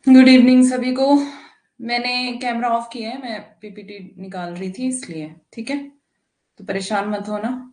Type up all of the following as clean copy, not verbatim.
Good evening सभी को। मैंने कैमरा ऑफ किया है, मैं पीपीटी निकाल रही थी इसलिए। ठीक है, तो परेशान मत होना।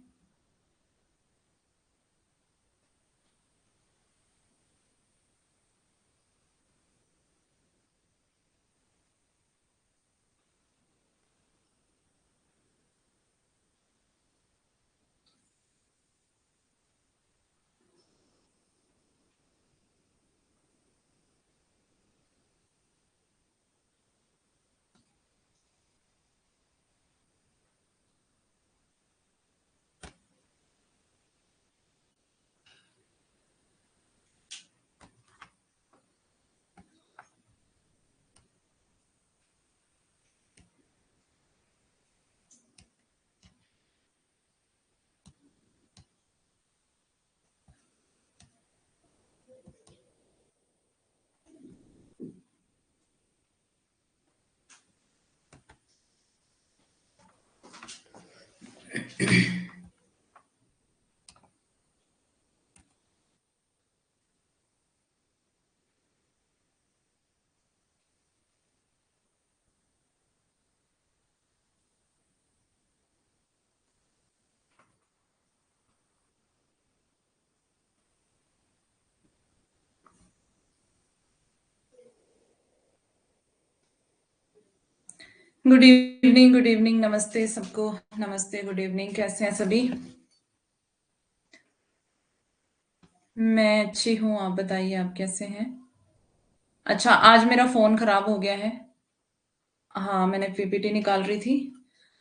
गुड इवनिंग, नमस्ते सबको। नमस्ते, गुड इवनिंग, कैसे हैं सभी? मैं अच्छी हूँ, आप बताइए आप कैसे हैं? अच्छा, आज मेरा फोन खराब हो गया है। हाँ, मैंने पीपीटी निकाल रही थी।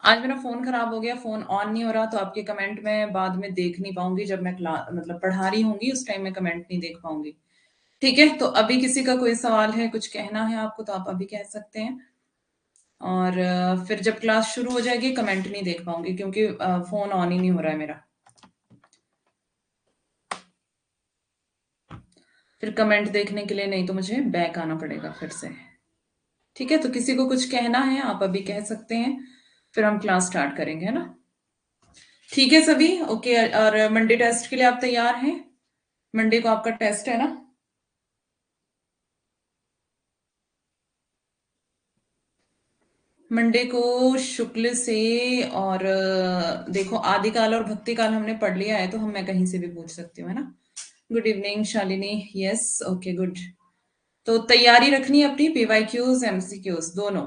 आज मेरा फोन खराब हो गया, फोन ऑन नहीं हो रहा, तो आपके कमेंट मैं बाद में देख नहीं पाऊंगी। जब मैं क्लास मतलब पढ़ा रही होंगी उस टाइम मैं कमेंट नहीं देख पाऊंगी। ठीक है, तो अभी किसी का कोई सवाल है, कुछ कहना है आपको, तो आप अभी कह सकते हैं। और फिर जब क्लास शुरू हो जाएगी कमेंट नहीं देख पाऊंगी क्योंकि फोन ऑन ही नहीं हो रहा है मेरा। फिर कमेंट देखने के लिए नहीं तो मुझे बैक आना पड़ेगा फिर से। ठीक है, तो किसी को कुछ कहना है आप अभी कह सकते हैं, फिर हम क्लास स्टार्ट करेंगे, है ना? ठीक है सभी, ओके। और मंडे टेस्ट के लिए आप तैयार हैं? मंडे को आपका टेस्ट है ना? मंडे को शुक्ल से। और देखो, आदिकाल और भक्ति काल हमने पढ़ लिया है, तो हम मैं कहीं से भी पूछ सकती हूँ, है ना? Good evening Shalini, yes, okay, good. तो तैयारी रखनी है अपनी, पीवाईक्यूज एमसीक्यूज दोनों,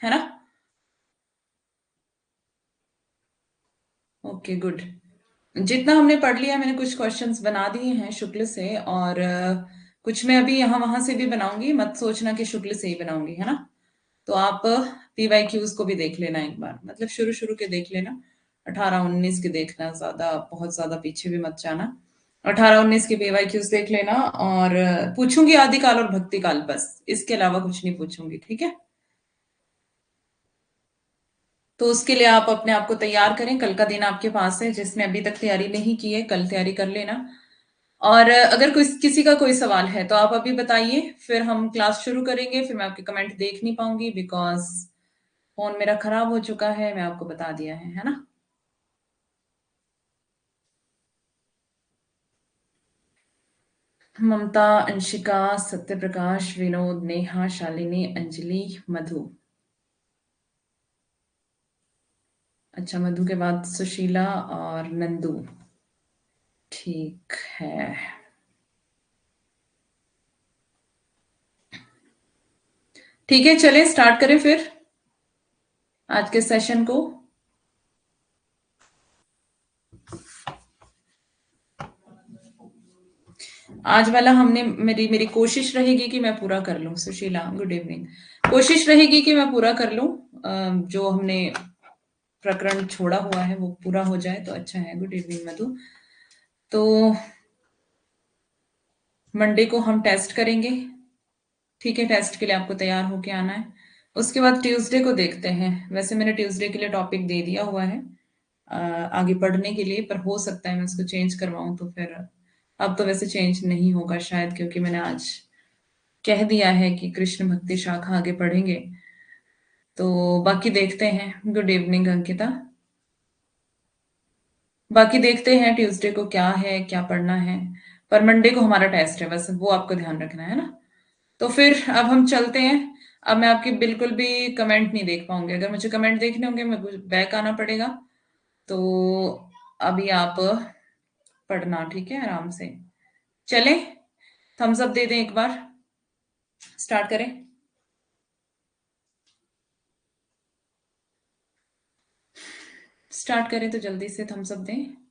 है ना? Okay, good. जितना हमने पढ़ लिया, मैंने कुछ क्वेश्चंस बना दिए हैं शुक्ल से, और कुछ मैं अभी यहाँ वहां से भी बनाऊंगी, मत सोचना कि शुक्ल से ही बनाऊंगी, है ना? तो आप पीवाईक्यूज को भी देख लेना एक बार, मतलब शुरू शुरू के देख लेना। 18-19 के देखना, ज्यादा बहुत ज्यादा पीछे भी मत जाना। 18-19 के पीवाईक्यूज देख लेना, और पूछूंगी आदिकाल और भक्ति काल, बस इसके अलावा कुछ नहीं पूछूंगी, ठीक है? तो उसके लिए आप अपने आप को तैयार करें, कल का दिन आपके पास है। जिसने अभी तक तैयारी नहीं की है, कल तैयारी कर लेना। और अगर कोई किसी का कोई सवाल है तो आप अभी बताइए, फिर हम क्लास शुरू करेंगे। फिर मैं आपके कमेंट देख नहीं पाऊंगी बिकॉज फोन मेरा खराब हो चुका है, मैं आपको बता दिया है ना? ममता, अंशिका, सत्यप्रकाश, विनोद, नेहा, शालिनी, अंजलि, मधु। अच्छा, मधु के बाद सुशीला और नंदू। ठीक है। ठीक है, चलें स्टार्ट करें फिर आज के सेशन को। आज वाला हमने, मेरी मेरी कोशिश रहेगी कि मैं पूरा कर लूं। Sushila, good evening. कोशिश रहेगी कि मैं पूरा कर लूं, जो हमने प्रकरण छोड़ा हुआ है वो पूरा हो जाए तो अच्छा है। गुड इवनिंग मधु। तो मंडे को हम टेस्ट करेंगे। ठीक है, टेस्ट के लिए आपको तैयार होके आना है। उसके बाद ट्यूसडे को देखते हैं। वैसे मैंने ट्यूसडे के लिए टॉपिक दे दिया हुआ है आगे पढ़ने के लिए, पर हो सकता है मैं उसको चेंज करवाऊं तो फिर। अब तो वैसे चेंज नहीं होगा शायद, क्योंकि मैंने आज कह दिया है कि कृष्ण भक्ति शाखा आगे पढ़ेंगे। तो बाकी देखते हैं। Good evening Ankita. बाकी देखते हैं ट्यूसडे को क्या है, क्या पढ़ना है। पर मंडे को हमारा टेस्ट है, बस वो आपको ध्यान रखना है ना? तो फिर अब हम चलते हैं। अब मैं आपके बिल्कुल भी कमेंट नहीं देख पाऊंगी। अगर मुझे कमेंट देखने होंगे मेरे को बैक आना पड़ेगा। तो अभी आप पढ़ना, ठीक है, आराम से। चलें, थम्स अप दे दें एक बार। स्टार्ट करें। स्टार्ट करें तो जल्दी से थम्स अप दें।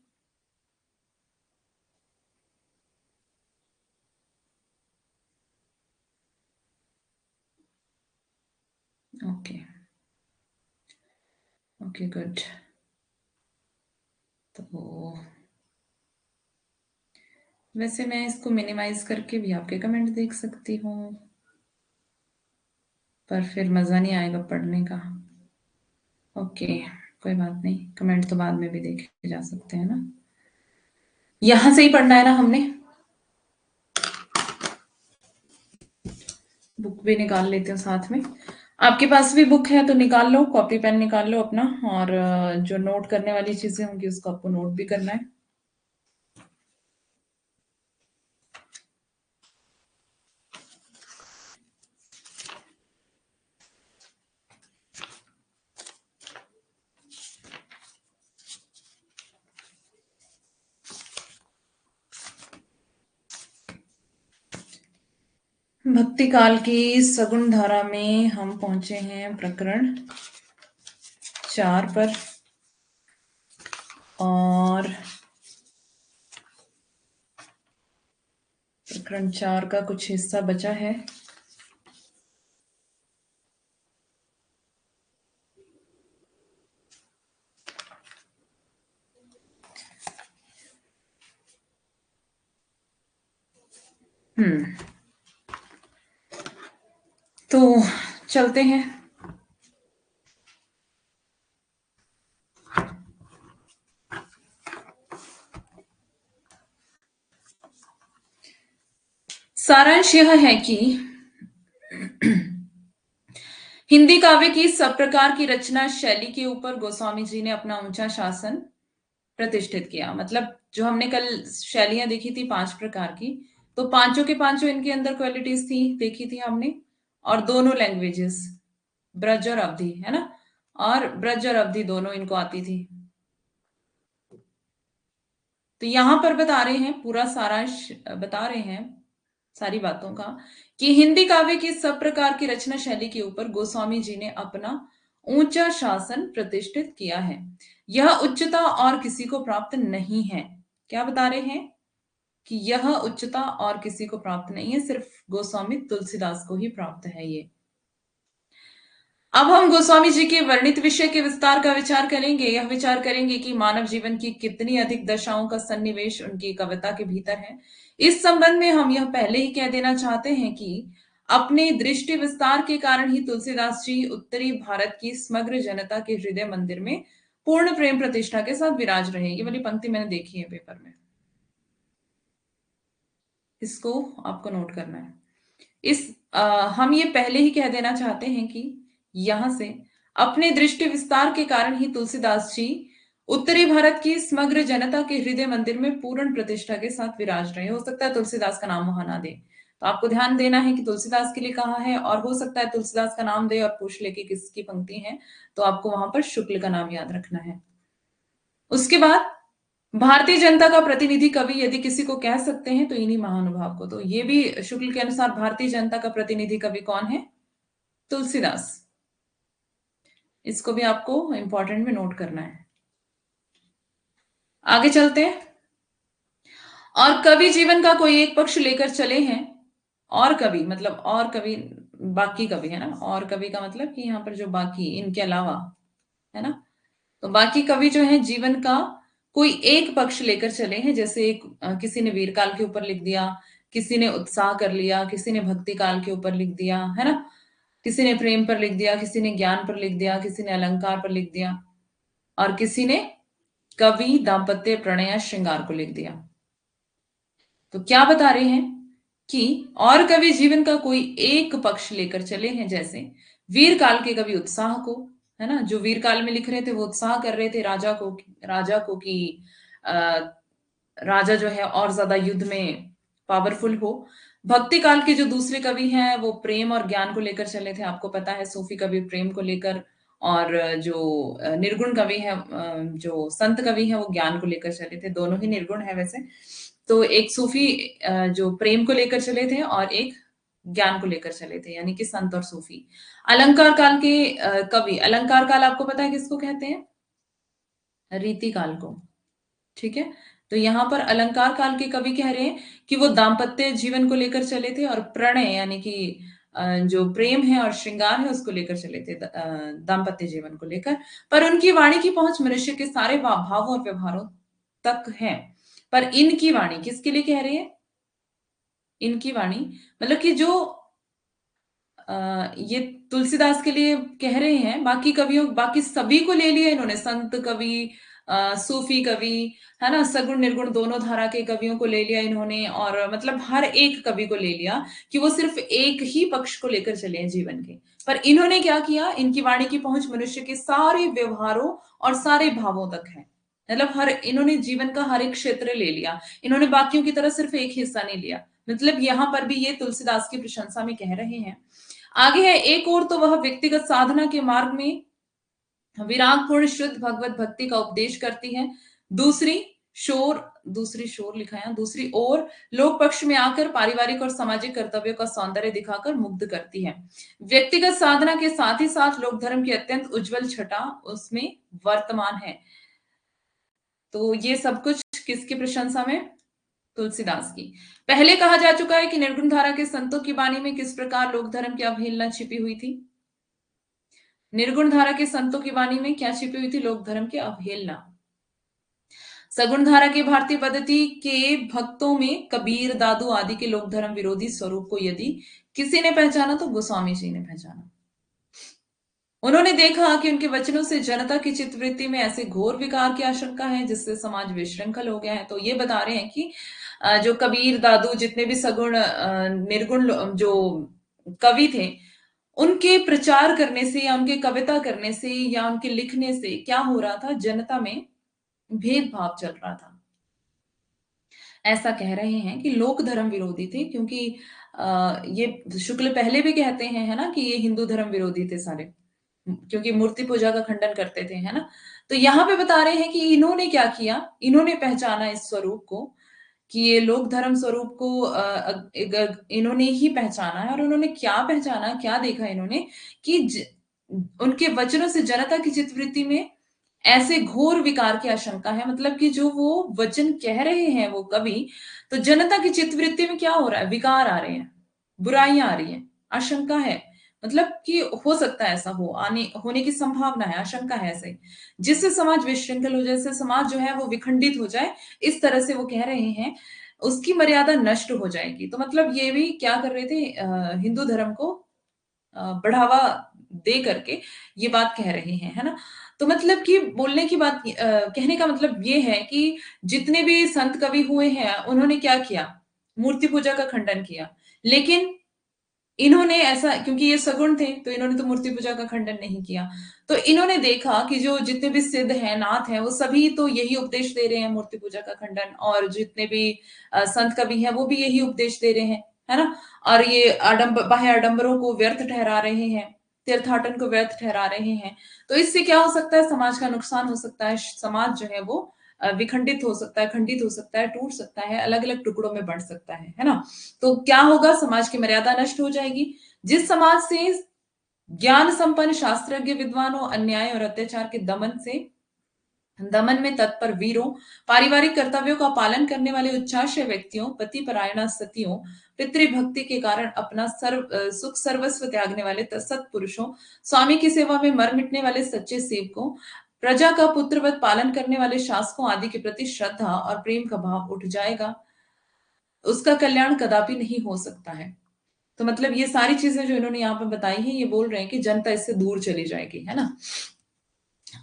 Okay, okay, good. तो वैसे मैं इसको मिनिमाइज करके भी आपके कमेंट देख सकती हूँ, पर फिर मज़ा नहीं आएगा पढ़ने का। ओके, कोई बात नहीं, कमेंट तो बाद में भी देखे जा सकते हैं ना। यहां से ही पढ़ना है ना हमने। बुक भी निकाल लेते हैं साथ में। आपके पास भी बुक है तो निकाल लो, कॉपी पेन निकाल लो अपना, और जो नोट करने वाली चीजें होंगी उसको आपको नोट भी करना है। भक्ति काल की सगुण धारा में हम पहुंचे हैं प्रकरण 4 पर, और प्रकरण 4 का कुछ हिस्सा बचा है। हम्म, तो चलते हैं। सारांश यह है कि हिंदी काव्य की सब प्रकार की रचना शैली के ऊपर गोस्वामी जी ने अपना ऊंचा शासन प्रतिष्ठित किया। मतलब जो हमने कल शैलियां देखी थी 5 प्रकार की, तो पांचों के पांचों इनके अंदर क्वालिटीज थी, देखी थी हमने। और दोनों लैंग्वेजेस, ब्रज और अवधि, है ना, और ब्रज और अवधि दोनों इनको आती थी। तो यहां पर बता रहे हैं, पूरा सारांश बता रहे हैं सारी बातों का, कि हिंदी काव्य की सब प्रकार की रचना शैली के ऊपर गोस्वामी जी ने अपना ऊंचा शासन प्रतिष्ठित किया है। यह उच्चता और किसी को प्राप्त नहीं है। क्या बता रहे हैं? कि यह उच्चता और किसी को प्राप्त नहीं है, सिर्फ गोस्वामी तुलसीदास को ही प्राप्त है ये। अब हम गोस्वामी जी के वर्णित विषय के विस्तार का विचार करेंगे। यह विचार करेंगे कि मानव जीवन की कितनी अधिक दशाओं का सन्निवेश उनकी कविता के भीतर है। इस संबंध में हम यह पहले ही कह देना चाहते हैं कि अपने दृष्टि विस्तार के कारण ही तुलसीदास जी उत्तरी भारत की समग्र जनता के हृदय मंदिर में पूर्ण प्रेम प्रतिष्ठा के साथ विराज रहे। ये वाली पंक्ति मैंने देखी है पेपर में, इसको आपको नोट करना है। हम ये पहले ही कह देना चाहते हैं कि यहां से अपने दृष्टि विस्तार के कारण ही तुलसीदास जी उत्तरी भारत की समग्र जनता के हृदय मंदिर में पूर्ण प्रतिष्ठा के साथ विराज रहे। हो सकता है तुलसीदास का नाम वहां ना दे, तो आपको ध्यान देना है कि तुलसीदास के लिए कहा है, और हो सकता है तुलसीदास का नाम दे और पूछ ले कि किसकी पंक्ति है, तो आपको वहां पर शुक्ल का नाम याद रखना है। उसके बाद भारतीय जनता का प्रतिनिधि कवि यदि किसी को कह सकते हैं तो इन्हीं महानुभाव को। तो ये भी शुक्ल के अनुसार भारतीय जनता का प्रतिनिधि कवि कौन है? तुलसीदास। इसको भी आपको इंपॉर्टेंट में नोट करना है। आगे चलते हैं। और कवि जीवन का कोई एक पक्ष लेकर चले हैं। और कवि मतलब और कवि, बाकी कवि, है ना। और कवि का मतलब कि यहाँ पर जो बाकी, इनके अलावा, है ना। तो बाकी कवि जो है जीवन का कोई एक पक्ष लेकर चले हैं। जैसे एक किसी ने वीर काल के ऊपर लिख दिया, किसी ने उत्साह कर लिया, किसी ने भक्ति काल के ऊपर लिख दिया, है ना, किसी ने प्रेम पर लिख दिया, किसी ने ज्ञान पर लिख दिया, किसी ने अलंकार पर लिख दिया, और किसी ने कवि दाम्पत्य प्रणय श्रृंगार को लिख दिया। तो क्या बता रहे हैं कि और कवि जीवन का कोई एक पक्ष लेकर चले हैं। जैसे वीर काल के कवि उत्साह को, है ना, जो वीर काल में लिख रहे थे वो उत्साह कर रहे थे राजा को कि अ, राजा जो है और ज्यादा युद्ध में पावरफुल हो। भक्ति काल के जो दूसरे कवि हैं वो प्रेम और ज्ञान को लेकर चले थे, आपको पता है। सूफी कवि प्रेम को लेकर, और जो निर्गुण कवि है, जो संत कवि है वो ज्ञान को लेकर चले थे। दोनों ही निर्गुण है वैसे। तो एक सूफी जो प्रेम को लेकर चले थे और एक ज्ञान को लेकर चले थे, यानी कि संत और सूफी। अलंकार काल के कवि, अलंकार काल आपको पता है किसको कहते हैं? रीति काल को। ठीक है। तो यहाँ पर अलंकार काल के कवि कह रहे हैं कि वो दाम्पत्य जीवन को लेकर चले थे, और प्रणय यानी कि जो प्रेम है और श्रृंगार है उसको लेकर चले थे, दाम्पत्य जीवन को लेकर। पर उनकी वाणी की पहुंच मनुष्य के सारे भावों और व्यवहारों तक है। पर इनकी वाणी किसके लिए कह रहे हैं? इनकी वाणी मतलब कि जो ये तुलसीदास के लिए कह रहे हैं, बाकी कवियों, बाकी सभी को ले लिया इन्होंने। संत कवि, सूफी कवि, है ना, सगुण निर्गुण दोनों धारा के कवियों को ले लिया इन्होंने, और मतलब हर एक कवि को ले लिया कि वो सिर्फ एक ही पक्ष को लेकर चले हैं जीवन के। पर इन्होंने क्या किया, इनकी वाणी की पहुंच मनुष्य के सारे व्यवहारों और सारे भावों तक है। मतलब हर, इन्होंने जीवन का हर एक क्षेत्र ले लिया। इन्होंने बाकियों की तरह सिर्फ एक हिस्सा नहीं लिया। मतलब यहां पर भी ये तुलसीदास की प्रशंसा में कह रहे हैं। आगे है, एक और तो वह व्यक्तिगत साधना के मार्ग में विराग पूर्ण शुद्ध भगवत भक्ति का उपदेश करती है। दूसरी शोर दूसरी शोर लिखा है, दूसरी ओर लोक पक्ष में आकर पारिवारिक और सामाजिक कर्तव्यों का सौंदर्य दिखाकर मुग्ध करती है। व्यक्तिगत साधना के साथ ही साथ लोक धर्म की अत्यंत उज्जवल छटा उसमें वर्तमान है। तो ये सब कुछ किसकी प्रशंसा में? तुलसीदास की। पहले कहा जा चुका है कि निर्गुण धारा के संतों की वाणी में किस प्रकार लोक धर्म की अवहेलना छिपी हुई थी। निर्गुण धारा के संतों की वाणी में क्या छिपी हुई थी? लोक धर्म की अवहेलना। सगुण धारा की भारतीय पद्धति के भक्तों में कबीर, दादू आदि के लोक धर्म विरोधी स्वरूप को यदि किसी ने पहचाना तो गोस्वामी जी ने पहचाना। उन्होंने देखा कि उनके वचनों से जनता की चित्तवृत्ति में ऐसे घोर विकार की आशंका है जिससे समाज विश्रृंखल हो गया है। तो ये बता रहे हैं कि जो कबीर, दादू, जितने भी सगुण निर्गुण जो कवि थे, उनके प्रचार करने से या उनके कविता करने से या उनके लिखने से क्या हो रहा था, जनता में भेदभाव चल रहा था। ऐसा कह रहे हैं कि लोक धर्म विरोधी थे, क्योंकि ये शुक्ल पहले भी कहते हैं, है ना, कि ये हिंदू धर्म विरोधी थे सारे, क्योंकि मूर्ति पूजा का खंडन करते थे, है ना। तो यहाँ पे बता रहे हैं कि इन्होंने क्या किया, इन्होंने पहचाना इस स्वरूप को, कि ये लोक धर्म स्वरूप को इन्होंने ही पहचाना है। और उन्होंने क्या पहचाना, क्या देखा इन्होंने, कि उनके वचनों से जनता की चित्तवृत्ति में ऐसे घोर विकार की आशंका है। मतलब कि जो वो वचन कह रहे हैं वो कवि, तो जनता की चित्तवृत्ति में क्या हो रहा है? विकार आ रहे हैं, बुराइयां आ रही हैं, आशंका है। मतलब कि हो सकता है ऐसा हो, आने होने की संभावना है, आशंका है ऐसे, जिससे समाज विश्रृंखल हो जाए, जिससे समाज जो है वो विखंडित हो जाए। इस तरह से वो कह रहे हैं, उसकी मर्यादा नष्ट हो जाएगी। तो मतलब ये भी क्या कर रहे थे, हिंदू धर्म को बढ़ावा दे करके ये बात कह रहे हैं, है ना। तो मतलब कि बोलने की बात, कहने का मतलब ये है कि जितने भी संत कवि हुए हैं उन्होंने क्या किया, मूर्ति पूजा का खंडन किया। लेकिन इन्होंने ऐसा, क्योंकि ये सगुण थे, तो इन्होंने तो मूर्ति पूजा का खंडन नहीं किया। तो इन्होंने देखा कि जो जितने भी सिद्ध हैं, नाथ हैं, वो सभी तो यही उपदेश दे रहे हैं, मूर्ति पूजा का खंडन। और जितने भी संत कवि हैं वो भी यही उपदेश दे रहे हैं, है ना। और ये बाह्य आडंबरों को व्यर्थ ठहरा रहे हैं, तीर्थाटन को व्यर्थ ठहरा रहे हैं। तो इससे क्या हो सकता है, समाज का नुकसान हो सकता है। समाज जो है वो विखंडित हो सकता है, खंडित हो सकता है, टूट सकता है, अलग अलग टुकड़ों में बढ़ सकता है ना। तो क्या होगा, समाज की मर्यादा नष्ट हो जाएगी। जिस समाज से ज्ञान संपन्न शास्त्रज्ञ विद्वानों, अन्याय और अत्याचार के दमन में तत्पर वीरों, पारिवारिक कर्तव्यों का पालन करने वाले उच्चाश्य व्यक्तियों, पति परायणा सतियों, पितृभक्ति के कारण अपना सुख सर्वस्व त्यागने वाले सत्पुरुषों, स्वामी की सेवा में मर मिटने वाले सच्चे सेवकों, प्रजा का पुत्रवत पालन करने वाले शासकों आदि के प्रति श्रद्धा और प्रेम का भाव उठ जाएगा। उसका कल्याण कदापि नहीं हो सकता है। तो मतलब ये सारी चीजें जो इन्होंने यहाँ पे बताई हैं, ये बोल रहे हैं कि जनता इससे दूर चली जाएगी, है ना।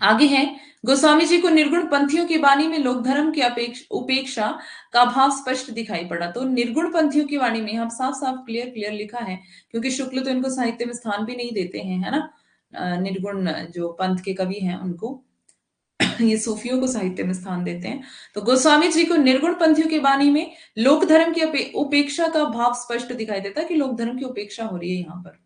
आगे है, गोस्वामी जी को निर्गुण पंथियों की वाणी में लोक धर्म की उपेक्षा का भाव स्पष्ट दिखाई पड़ा। तो निर्गुण पंथियों की वाणी में हम साफ साफ क्लियर क्लियर लिखा है, क्योंकि शुक्ल तो इनको साहित्य में स्थान भी नहीं देते हैं, है ना। निर्गुण जो पंथ के कवि हैं उनको ये सूफियों को साहित्य में स्थान देते हैं। तो गोस्वामी जी को निर्गुण पंथियों की वाणी में लोक धर्म की उपेक्षा का भाव स्पष्ट दिखाई देता है कि लोक धर्म की उपेक्षा हो रही है, यहाँ पर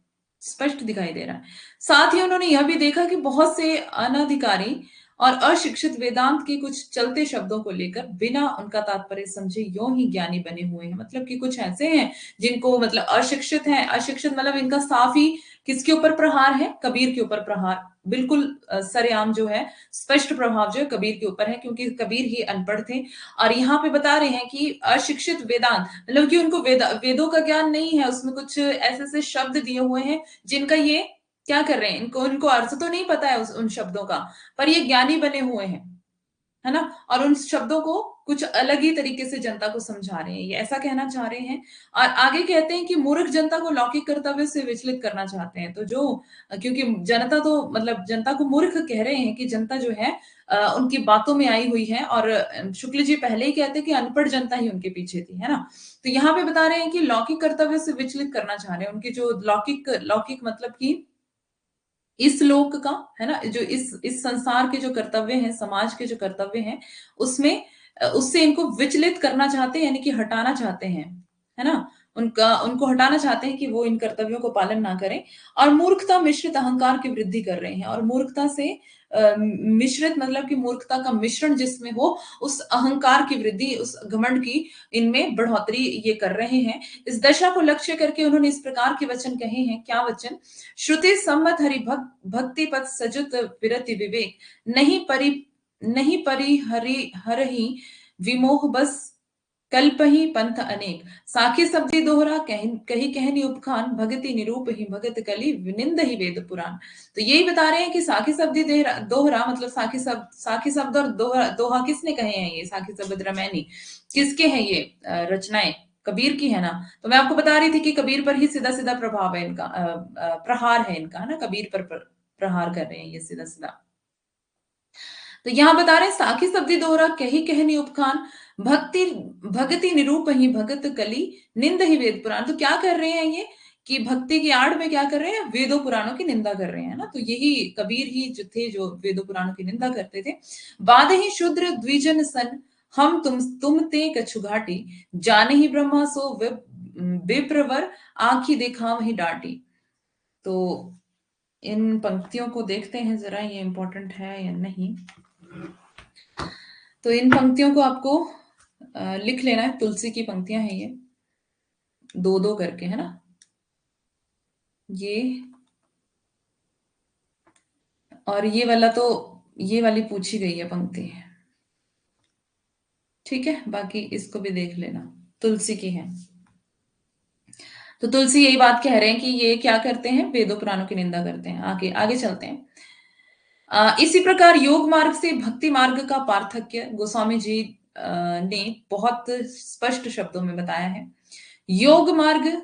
स्पष्ट दिखाई दे रहा है। साथ ही उन्होंने यह भी देखा कि बहुत से अनधिकारी और अशिक्षित वेदांत के कुछ चलते शब्दों को लेकर बिना उनका तात्पर्य समझे यूं ही ज्ञानी बने हुए हैं। मतलब कि कुछ ऐसे हैं जिनको मतलब अशिक्षित हैं, अशिक्षित मतलब इनका साफ ही किसके ऊपर प्रहार है, कबीर के ऊपर प्रहार, बिल्कुल सरेआम जो है स्पष्ट प्रभाव जो है कबीर के ऊपर है, क्योंकि कबीर ही अनपढ़ थे। और यहाँ पे बता रहे हैं कि अशिक्षित वेदांत मतलब कि उनको वेदों का ज्ञान नहीं है, उसमें कुछ ऐसे ऐसे शब्द दिए हुए हैं जिनका ये क्या कर रहे हैं, इनको अर्थ तो नहीं पता है उन शब्दों का, पर ये ज्ञानी बने हुए हैं, है ना। और उन शब्दों को कुछ अलग ही तरीके से जनता को समझा रहे हैं, ये ऐसा कहना चाह रहे हैं। और आगे कहते हैं कि मूर्ख जनता को लौकिक कर्तव्य से विचलित करना चाहते हैं। तो जो क्योंकि जनता तो मतलब जनता को मूर्ख कह रहे हैं कि जनता जो है उनकी बातों में आई हुई है। और शुक्ल जी पहले ही कहते हैं कि अनपढ़ जनता ही उनके पीछे थी, है ना। तो यहाँ पे बता रहे हैं कि लौकिक कर्तव्य से विचलित करना चाह रहे हैं, उनकी जो लौकिक लौकिक मतलब की इस लोक का, है ना, जो इस संसार के जो कर्तव्य हैं, समाज के जो कर्तव्य हैं, उसमें उससे इनको विचलित करना चाहते हैं, यानी कि हटाना चाहते हैं, है ना। उनको हटाना चाहते हैं कि वो इन कर्तव्यों को पालन ना करें। और मूर्खता मिश्रित अहंकार की वृद्धि कर रहे हैं। और मूर्खता से मिश्रित मतलब कि मूर्खता का मिश्रण जिसमें हो, उस अहंकार की वृद्धि, उस घमंड की इनमें बढ़ोतरी ये कर रहे हैं। इस दशा को लक्ष्य करके उन्होंने इस प्रकार के वचन कहे हैं। क्या वचन? श्रुति सम्मत हरि भक्ति पथ सजुत विरति विवेक, नहीं परि हरि हरहि विमोह बस कल्पहि पंथ अनेक, साखी शब्दी दोहरा कही कहनी उपखान, भगति निरूप ही भगत कली विनिंद ही वेद पुराण। तो यही बता रहे हैं कि साखी शब्दी दोहरा मतलब साखी शब्द और दोहा किसने कहे हैं? ये साखी शब्द रामायणी किसके हैं ये रचनाएं? कबीर की है ना। तो मैं आपको बता रही थी कि कबीर पर ही सीधा सीधा प्रभाव है इनका, प्रहार है इनका, है ना। कबीर पर प्रहार कर रहे हैं ये सीधा सीधा। तो यहाँ बता रहे हैं साखी शब्दी दोहरा कही कहनी उपखान, भक्ति भक्ति निरूप ही भगत कली निंद ही वेद पुराण। तो क्या कर रहे हैं ये कि भक्ति की आड़ में क्या कर रहे हैं? वेदों पुराणों की निंदा कर रहे हैं ना। तो यही कबीर ही जो थे जो वेदों पुराणों की निंदा करते थे। बाद ही शूद्र द्विजन सन हम तुम ते कछु घाटी, जाने ही ब्रह्मा सो विप्रवर आंखी देखा वही डांटी। तो इन पंक्तियों को देखते हैं जरा, ये इंपॉर्टेंट है या नहीं। तो इन पंक्तियों को आपको लिख लेना है। तुलसी की पंक्तियां हैं ये, दो दो करके, है ना। ये और ये वाला तो ये वाली पूछी गई है पंक्ति, ठीक है। बाकी इसको भी देख लेना, तुलसी की है। तो तुलसी यही बात कह रहे हैं कि ये क्या करते हैं? वेदों पुराणों की निंदा करते हैं। आगे आगे चलते हैं। इसी प्रकार योग मार्ग से भक्ति मार्ग का पार्थक्य गोस्वामी जी ने बहुत स्पष्ट शब्दों में बताया है। योग मार्ग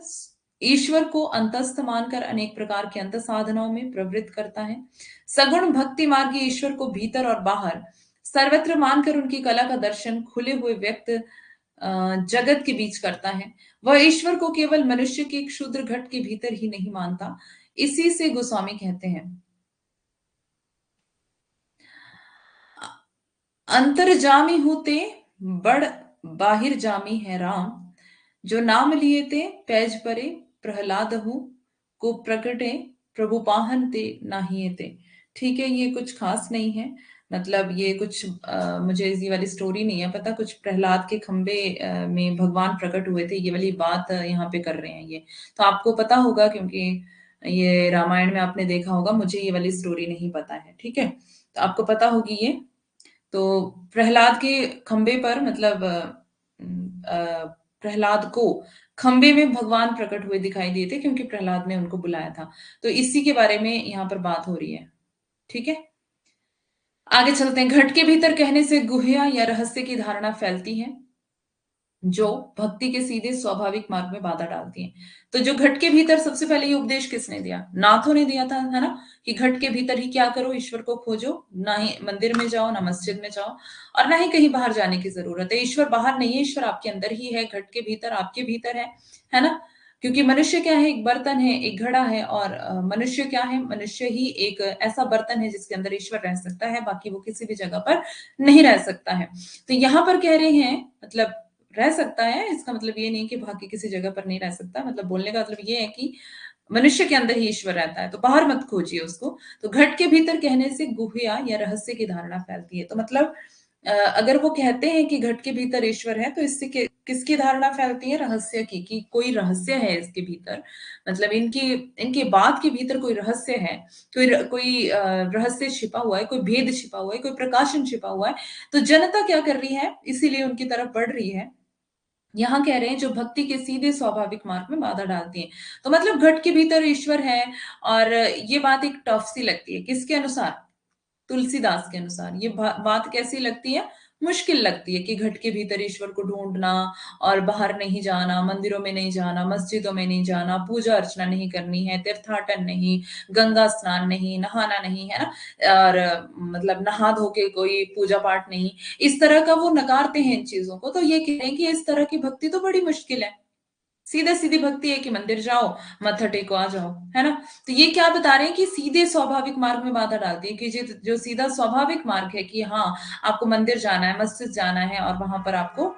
ईश्वर को अंतस्थ मानकर अनेक प्रकार के अंत साधनाओं में प्रवृत्त करता है। सगुण भक्ति मार्ग ईश्वर को भीतर और बाहर सर्वत्र मानकर उनकी कला का दर्शन खुले हुए व्यक्त जगत के बीच करता है। वह ईश्वर को केवल मनुष्य के एक क्षुद्र घट के भीतर ही नहीं मानता। इसी से गोस्वामी कहते हैं, अंतर्जामी होते बड़ बाहिर जामी है राम, जो नाम लिए ते पैज परे प्रहलाद हूं को प्रकटे प्रभु पाहन ते नाहिए ते। ठीक है, ये कुछ खास नहीं है। मतलब ये कुछ मुझे ये वाली स्टोरी नहीं है पता। कुछ प्रहलाद के खंबे में भगवान प्रकट हुए थे, ये वाली बात यहाँ पे कर रहे हैं ये। तो आपको पता होगा क्योंकि ये रामायण में आपने देखा होगा। मुझे ये वाली स्टोरी नहीं पता है, ठीक है। तो आपको पता होगी ये। तो प्रहलाद के खंबे पर मतलब प्रहलाद को खंबे में भगवान प्रकट हुए दिखाई दिए थे क्योंकि प्रहलाद ने उनको बुलाया था। तो इसी के बारे में यहाँ पर बात हो रही है, ठीक है। आगे चलते हैं। घट के भीतर कहने से गुह्या या रहस्य की धारणा फैलती है जो भक्ति के सीधे स्वाभाविक मार्ग में बाधा डालती है। तो जो घट के भीतर, सबसे पहले ये उपदेश किसने दिया? नाथों ने दिया था, है ना, कि घट के भीतर ही क्या करो? ईश्वर को खोजो। ना ही मंदिर में जाओ, ना मस्जिद में जाओ, और ना ही कहीं बाहर जाने की जरूरत है। ईश्वर बाहर नहीं है, ईश्वर आपके अंदर ही है, घट के भीतर आपके भीतर है ना। क्योंकि मनुष्य क्या है, एक बर्तन है, एक घड़ा है, और मनुष्य क्या है, मनुष्य ही एक ऐसा बर्तन है जिसके अंदर ईश्वर रह सकता है, बाकी वो किसी भी जगह पर नहीं रह सकता है। तो यहाँ पर कह रहे हैं, मतलब रह सकता है, इसका मतलब ये नहीं कि बाकी किसी जगह पर नहीं रह सकता, मतलब बोलने का मतलब ये है कि मनुष्य के अंदर ही ईश्वर रहता है, तो बाहर मत खोजिए उसको। तो घट के भीतर कहने से गुह्या या रहस्य की धारणा फैलती है। तो मतलब अगर वो कहते हैं कि घट के भीतर ईश्वर है, तो इससे किसकी धारणा फैलती है? रहस्य की, कि कोई रहस्य है इसके भीतर, मतलब इनकी इनकी बात के भीतर कोई रहस्य है, कोई रहस्य छिपा हुआ है, कोई भेद छिपा हुआ है, कोई प्रकाशन छिपा हुआ है। तो जनता क्या कर रही है, इसीलिए उनकी तरफ बढ़ रही है। यहाँ कह रहे हैं जो भक्ति के सीधे स्वाभाविक मार्ग में बाधा डालती है। तो मतलब घट के भीतर ईश्वर है, और ये बात एक टफ सी लगती है। किसके अनुसार? तुलसीदास के अनुसार। ये बात कैसी लगती है? मुश्किल लगती है कि घट के भीतर ईश्वर को ढूंढना, और बाहर नहीं जाना, मंदिरों में नहीं जाना, मस्जिदों में नहीं जाना, पूजा अर्चना नहीं करनी है, तीर्थाटन नहीं, गंगा स्नान नहीं, नहाना नहीं, है ना, और मतलब नहा धो के कोई पूजा पाठ नहीं, इस तरह का वो नकारते हैं इन चीजों को। तो ये कह रहे हैं कि इस तरह की भक्ति तो बड़ी मुश्किल है। सीधा सीधी भक्ति है कि मंदिर जाओ, मत्था टेको, आ जाओ, है ना। तो ये क्या बता रहे हैं कि सीधे स्वाभाविक मार्ग में बाधा डालती है, कि जो सीधा स्वाभाविक मार्ग है कि हाँ, आपको मंदिर जाना है, मस्जिद जाना है, और वहां पर आपको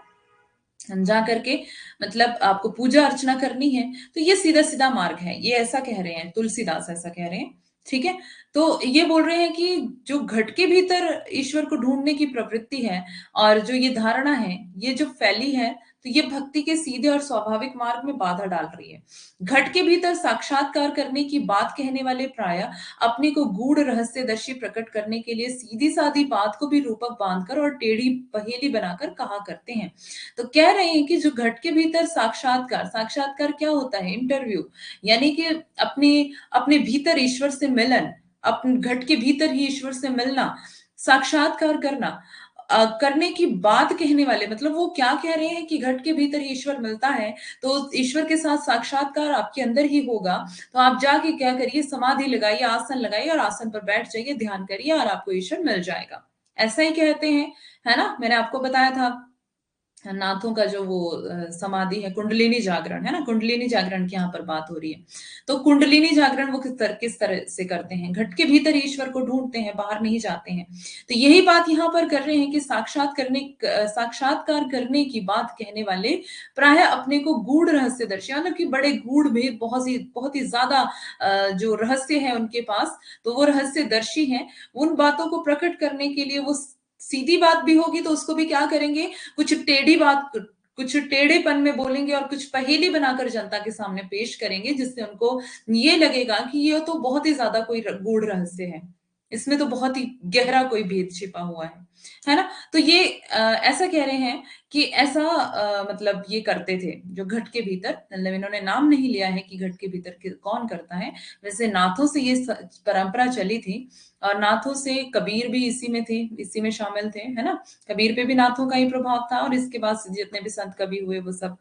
जा करके मतलब आपको पूजा अर्चना करनी है, तो ये सीधा सीधा मार्ग है, ये ऐसा कह रहे हैं तुलसीदास, ऐसा कह रहे हैं। ठीक है। तो ये बोल रहे हैं कि जो घट के भीतर ईश्वर को ढूंढने की प्रवृत्ति है, और जो ये धारणा है, ये जो फैली है, तो ये भक्ति के सीधे और स्वाभाविक मार्ग में बाधा डाल रही है। घट के भीतर साक्षात्कार करने की बात कहने वाले प्राय अपने को गूढ़ रहस्यदर्शी प्रकट करने के लिए सीधी सादी बात को भी रूपक बांधकर और टेढ़ी पहेली बनाकर कहा करते हैं। तो कह रहे हैं कि जो घट के भीतर साक्षात्कार, साक्षात्कार क्या होता है? इंटरव्यू, यानी कि अपने अपने भीतर ईश्वर से मिलन, अपने घट के भीतर ही ईश्वर से मिलना, साक्षात्कार करना, करने की बात कहने वाले, मतलब वो क्या कह रहे हैं कि घट के भीतर ही ईश्वर मिलता है, तो ईश्वर के साथ साक्षात्कार आपके अंदर ही होगा। तो आप जाके क्या करिए, समाधि लगाइए, आसन लगाइए, और आसन पर बैठ जाइए, ध्यान करिए, और आपको ईश्वर मिल जाएगा। ऐसा ही कहते हैं, है ना। मैंने आपको बताया था नाथों का जो वो समाधि है, कुंडलिनी जागरण, है ना, कुंडलिनी जागरण की यहाँ पर बात हो रही है। तो कुंडलिनी जागरण वो किस तरह से करते हैं? घट के भीतर ईश्वर को ढूंढते हैं, बाहर नहीं जाते हैं। तो यही बात यहाँ पर कर रहे हैं कि साक्षात्कार करने की बात कहने वाले प्राय अपने को गूढ़ रहस्यदर्शी, मतलब कि बड़े गूढ़ भेद, बहुत ही ज्यादा जो रहस्य है उनके पास, तो वो रहस्यदर्शी हैं। उन बातों को प्रकट करने के लिए वो सीधी बात भी होगी तो उसको भी क्या करेंगे, कुछ टेढ़ी बात, कुछ टेढ़ेपन में बोलेंगे, और कुछ पहेली बनाकर जनता के सामने पेश करेंगे, जिससे उनको ये लगेगा कि ये तो बहुत ही ज्यादा कोई गूढ़ रहस्य है, इसमें तो बहुत ही गहरा कोई भेद छिपा हुआ है ना। तो ये ऐसा कह रहे हैं कि ऐसा मतलब ये करते थे जो घट के भीतर, मतलब इन्होंने नाम नहीं लिया है कि घट के भीतर कौन करता है। वैसे नाथों से ये परंपरा चली थी, और नाथों से कबीर भी इसी में थे, इसी में शामिल थे, है ना। कबीर पे भी नाथों का ही प्रभाव था, और इसके बाद जितने भी संत कवि हुए वो सब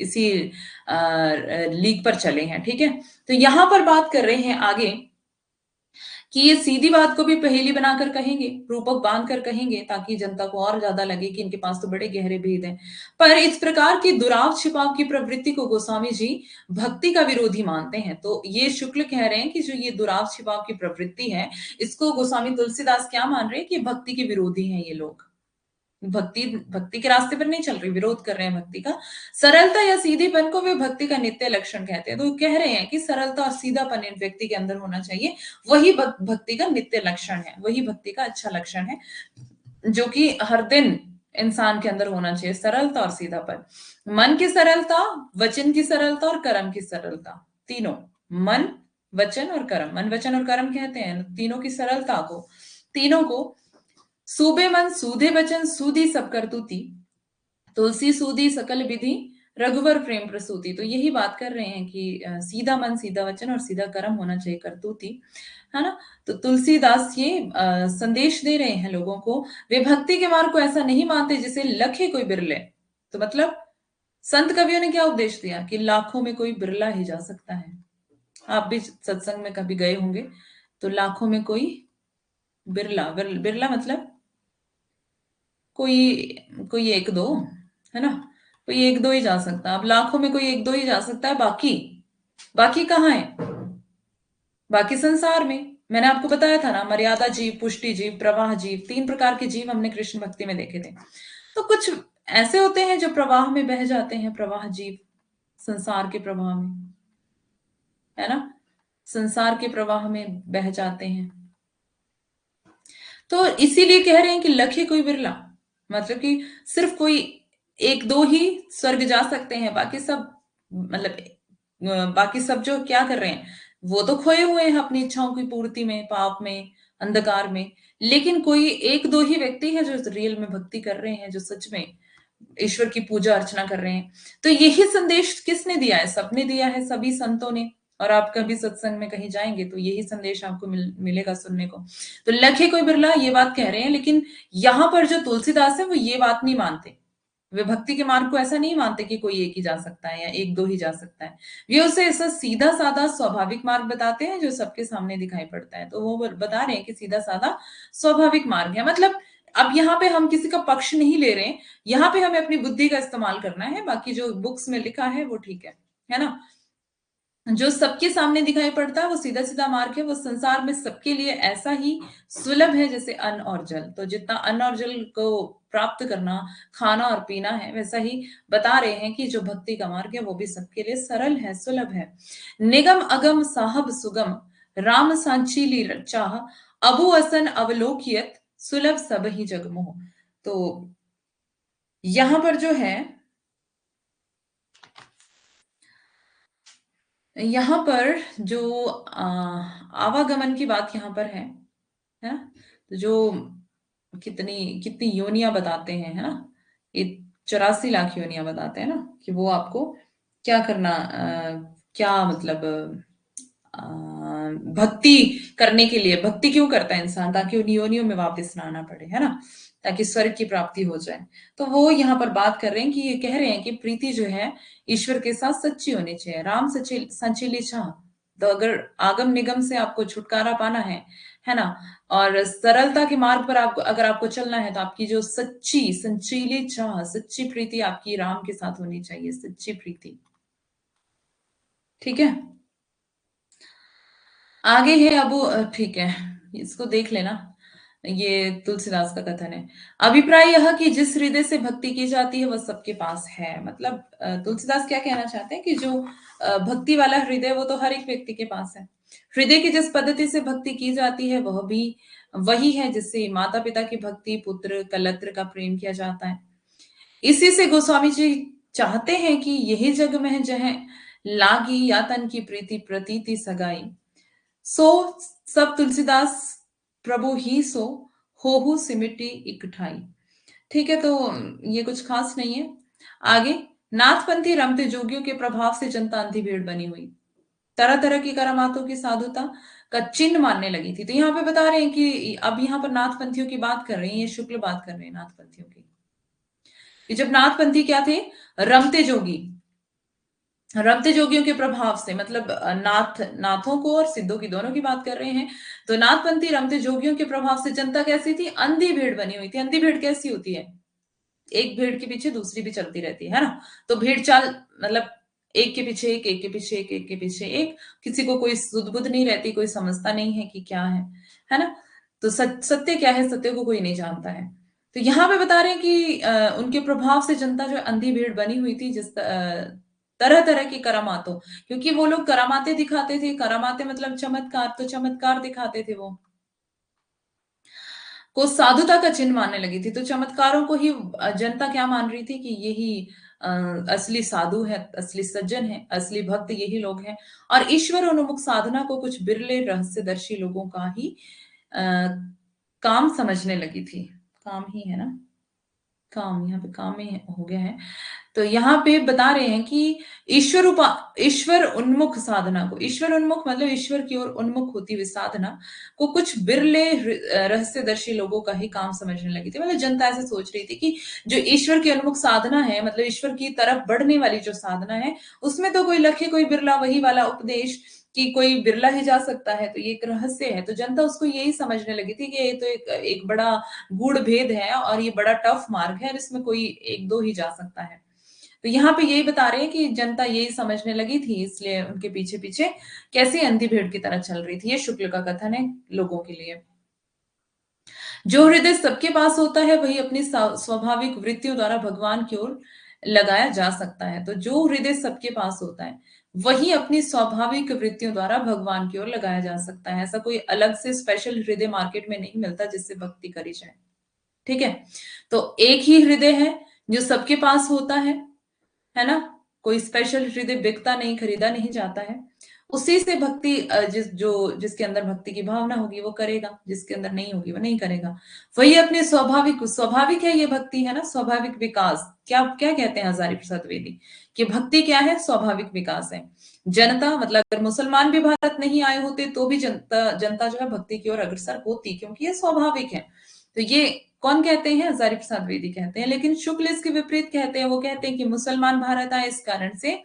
इसी लीग पर चले हैं। ठीक है। तो यहां पर बात कर रहे हैं आगे कि ये सीधी बात को भी पहेली बनाकर कहेंगे, रूपक बांध कर कहेंगे, ताकि जनता को और ज्यादा लगे कि इनके पास तो बड़े गहरे भेद हैं। पर इस प्रकार की दुराव छिपाव की प्रवृत्ति को गोस्वामी जी भक्ति का विरोधी मानते हैं। तो ये शुक्ल कह रहे हैं कि जो ये दुराव छिपाव की प्रवृत्ति है, इसको गोस्वामी तुलसीदास क्या मान रहे हैं कि भक्ति के विरोधी हैं ये लोग। भक्ति भक्ति के रास्ते पर नहीं चल रही, विरोध कर रहे हैं भक्ति का। सरलता या सीधेपन को वे भक्ति का नित्य लक्षण कहते हैं। तो कह रहे हैं कि सरलता और सीधापन इन व्यक्ति के अंदर होना चाहिए, वही भक्ति का नित्य लक्षण है, वही भक्ति का अच्छा लक्षण है, जो कि हर दिन इंसान के अंदर होना चाहिए, सरलता और सीधापन। मन की सरलता, वचन की सरलता, और कर्म की सरलता, तीनों, मन, वचन और कर्म, मन वचन और कर्म कहते हैं तीनों की सरलता को, तीनों को। सूबे मन सूधे वचन सूधी सब करतूती, तुलसी सूदी सकल विधि, रघुवर प्रेम प्रसूति। तो यही बात कर रहे हैं कि सीधा मन, सीधा वचन और सीधा कर्म होना चाहिए, करतूती, है ना। तो तुलसीदास ये संदेश दे रहे हैं लोगों को। वे भक्ति के मार्ग को ऐसा नहीं मानते जिसे लखे कोई बिरले। तो मतलब संत कवियों ने क्या उपदेश दिया कि लाखों में कोई बिरला ही जा सकता है। आप भी सत्संग में कभी गए होंगे, तो लाखों में कोई बिरला, बिरला मतलब कोई कोई एक दो, है ना, कोई एक दो ही जा सकता है। अब लाखों में कोई एक दो ही जा सकता है, बाकी बाकी कहाँ है? बाकी संसार में मैंने आपको बताया था ना, मर्यादा जीव, पुष्टि जीव, प्रवाह जीव, 3 प्रकार के जीव हमने कृष्ण भक्ति में देखे थे। तो कुछ ऐसे होते हैं जो प्रवाह में बह जाते हैं, प्रवाह जीव, संसार के प्रवाह में, है ना, संसार के प्रवाह में बह जाते हैं। तो इसीलिए कह रहे हैं कि लखे कोई बिरला, मतलब कि सिर्फ कोई एक दो ही स्वर्ग जा सकते हैं, बाकी सब मतलब बाकी सब जो क्या कर रहे हैं, वो तो खोए हुए हैं अपनी इच्छाओं की पूर्ति में, पाप में, अंधकार में। लेकिन कोई एक दो ही व्यक्ति है जो रियल में भक्ति कर रहे हैं, जो सच में ईश्वर की पूजा अर्चना कर रहे हैं। तो यही संदेश किसने दिया है? सबने दिया है, सभी संतों ने। और आप कभी सत्संग में कहीं जाएंगे तो यही संदेश आपको मिलेगा सुनने को। तो लखे कोई बिरला ये बात कह रहे हैं, लेकिन यहां पर जो तुलसीदास है वो ये बात नहीं मानते। वे भक्ति के मार्ग को ऐसा नहीं मानते कि कोई एक ही जा सकता है या एक दो ही जा सकता है। वे उसे ऐसा सीधा साधा स्वाभाविक मार्ग बताते हैं जो सबके सामने दिखाई पड़ता है। तो वो बता रहे हैं कि सीधा साधा स्वाभाविक मार्ग है। मतलब अब यहाँ पे हम किसी का पक्ष नहीं ले रहे हैं, यहाँ पे हमें अपनी बुद्धि का इस्तेमाल करना है, बाकी जो बुक्स में लिखा है वो ठीक है ना। जो सबके सामने दिखाई पड़ता है वो सीधा सीधा मार्ग है, वो संसार में सबके लिए ऐसा ही सुलभ है जैसे अन्न और जल। तो जितना अन्न और जल को प्राप्त करना, खाना और पीना है, वैसा ही बता रहे हैं कि जो भक्ति का मार्ग है वो भी सबके लिए सरल है, सुलभ है। निगम अगम साहब सुगम, राम सांचीली चाह, अबु असन अवलोकियत, सुलभ सब ही जगमोह। तो यहां पर जो है, यहाँ पर जो आवागमन की बात यहाँ पर है ना, तो जो कितनी कितनी योनियां बताते हैं, है ना, ये 84 लाख योनियां बताते हैं ना, कि वो आपको क्या करना, क्या मतलब भक्ति करने के लिए, भक्ति क्यों करता है इंसान? ताकि उन योनियों में वापस ना आना पड़े, है ना, ताकि स्वर्ग की प्राप्ति हो जाए। तो वो यहाँ पर बात कर रहे हैं कि ये कह रहे हैं कि प्रीति जो है ईश्वर के साथ सच्ची होनी चाहिए, राम संचीली चाह। तो अगर आगम निगम से आपको छुटकारा पाना है ना, और सरलता के मार्ग पर आपको अगर आपको चलना है, तो आपकी जो सच्ची संचीली चाह, सच्ची प्रीति आपकी राम के साथ होनी चाहिए, सच्ची प्रीति। ठीक है, आगे है अब ठीक है, इसको देख लेना। ये तुलसीदास का कथन है। अभिप्राय यह कि जिस हृदय से भक्ति की जाती है वह सबके पास है। मतलब तुलसीदास क्या कहना चाहते हैं कि जो भक्ति वाला हृदय वो तो हर एक व्यक्ति के पास है। हृदय की जिस पद्धति से भक्ति की जाती है वह भी वही है जिससे माता पिता की भक्ति, पुत्र कलत्र का प्रेम किया जाता है। इसी से गोस्वामी जी चाहते हैं कि यही जग में जह लागी यातन की प्रीति प्रतीति सगाई, सो सब तुलसीदास प्रभु ही सो, हो सिमिटी इकठाई। ठीक है, तो ये कुछ खास नहीं है। आगे, नाथपंथी रमते जोगियों के प्रभाव से जनता अंधी भीड़ बनी हुई, तरह तरह की करामातों की साधुता का चिन्ह मानने लगी थी। तो यहाँ पे बता रहे हैं कि अब यहाँ पर नाथपंथियों की बात कर रहे हैं, ये शुक्ल बात कर रहे हैं नाथपंथियों की, कि जब नाथपंथी क्या थे, रमते जोगी, रमते जोगियों के प्रभाव से, मतलब नाथों को और सिद्धों की, दोनों की बात कर रहे हैं। तो नाथपंथी रमते जोगियों के प्रभाव से जनता कैसी थी? अंधी भीड़ बनी हुई थी। अंधी भीड़ कैसी होती है? एक भीड़ के पीछे दूसरी भी चलती रहती है ना। तो भीड़ चाल मतलब एक के पीछे एक के पीछे एक के पीछे एक, किसी को कोई सुध बुध नहीं रहती, कोई समझता नहीं है कि क्या है ना। तो सत्य क्या है, सत्य को कोई नहीं जानता है। तो यहाँ पे बता रहे हैं कि उनके प्रभाव से जनता जो अंधी भीड़ बनी हुई थी, जिस तरह तरह की करामातों, क्योंकि वो लोग करामाते दिखाते थे। करामाते मतलब चमत्कार, तो चमत्कार दिखाते थे वो, को साधुता का चिन्ह मानने लगी थी। तो चमत्कारों को ही जनता क्या मान रही थी कि यही असली साधु है, असली सज्जन है, असली भक्त यही लोग हैं। और ईश्वर उन्मुख साधना को कुछ बिरले रहस्यदर्शी लोगों का ही आ, काम समझने लगी थी। काम ही है ना, काम, यहाँ पे काम ही हो गया है। तो यहाँ पे बता रहे हैं कि ईश्वर उन्मुख साधना को, ईश्वर उन्मुख मतलब ईश्वर की ओर उन्मुख होती हुई साधना को कुछ बिरले रहस्यदर्शी लोगों का ही काम समझने लगी थी। मतलब जनता ऐसे सोच रही थी कि जो ईश्वर की उन्मुख साधना है, मतलब ईश्वर की तरफ बढ़ने वाली जो साधना है, उसमें तो कोई लखे कोई बिरला, वही वाला उपदेश कि कोई बिरला ही जा सकता है, तो ये एक रहस्य है। तो जनता उसको यही समझने लगी थी कि ये तो एक बड़ा गूढ़ भेद है और ये बड़ा टफ मार्ग है, इसमें कोई एक दो ही जा सकता है। तो यहाँ पे यही बता रहे हैं कि जनता यही समझने लगी थी, इसलिए उनके पीछे पीछे कैसी अंधी भीड़ की तरह चल रही थी। ये शुक्ल का कथन है लोगों के लिए। जो हृदय सबके पास होता है वही अपनी स्वाभाविक वृत्तियों द्वारा भगवान की ओर लगाया जा सकता है। तो जो हृदय सबके पास होता है वही अपनी स्वाभाविक वृत्तियों द्वारा भगवान की ओर लगाया जा सकता है। ऐसा कोई अलग से स्पेशल हृदय मार्केट में नहीं मिलता जिससे भक्ति करी जाए। ठीक है, तो एक ही हृदय है जो सबके पास होता है ना। कोई स्पेशल हृदय बिकता नहीं, खरीदा नहीं जाता है। उसी से भक्ति जिसके अंदर भक्ति की भावना होगी वो करेगा, जिसके अंदर नहीं होगी वो नहीं करेगा। वही अपने स्वाभाविक है ये भक्ति, है ना। स्वाभाविक विकास, क्या क्या कहते हैं हजारी प्रसाद द्विवेदी कि भक्ति क्या है, स्वाभाविक विकास है। जनता मतलब अगर मुसलमान भी भारत नहीं आए होते तो भी जनता जनता जो है भक्ति की ओर अग्रसर होती, क्योंकि ये स्वाभाविक है। तो ये कौन कहते हैं, हजारी प्रसाद द्विवेदी कहते हैं। लेकिन शुक्ल इसके विपरीत कहते हैं। वो कहते हैं कि मुसलमान भारत आए इस कारण से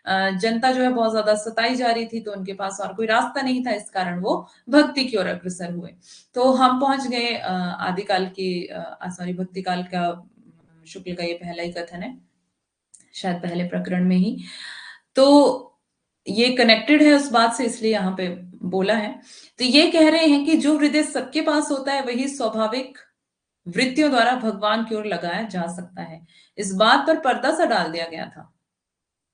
जनता जो है बहुत ज्यादा सताई जा रही थी, तो उनके पास और कोई रास्ता नहीं था, इस कारण वो भक्ति की ओर अग्रसर हुए। तो हम पहुंच गए आदिकाल की सॉरी भक्ति काल का। शुक्ल का ये पहला ही कथन है, शायद पहले प्रकरण में ही। तो ये कनेक्टेड है उस बात से, इसलिए यहाँ पे बोला है। तो ये कह रहे हैं कि जो हृदय सबके पास होता है वही स्वाभाविक वृत्तियों द्वारा भगवान की ओर लगाया जा सकता है। इस बात पर पर्दा सा डाल दिया गया था।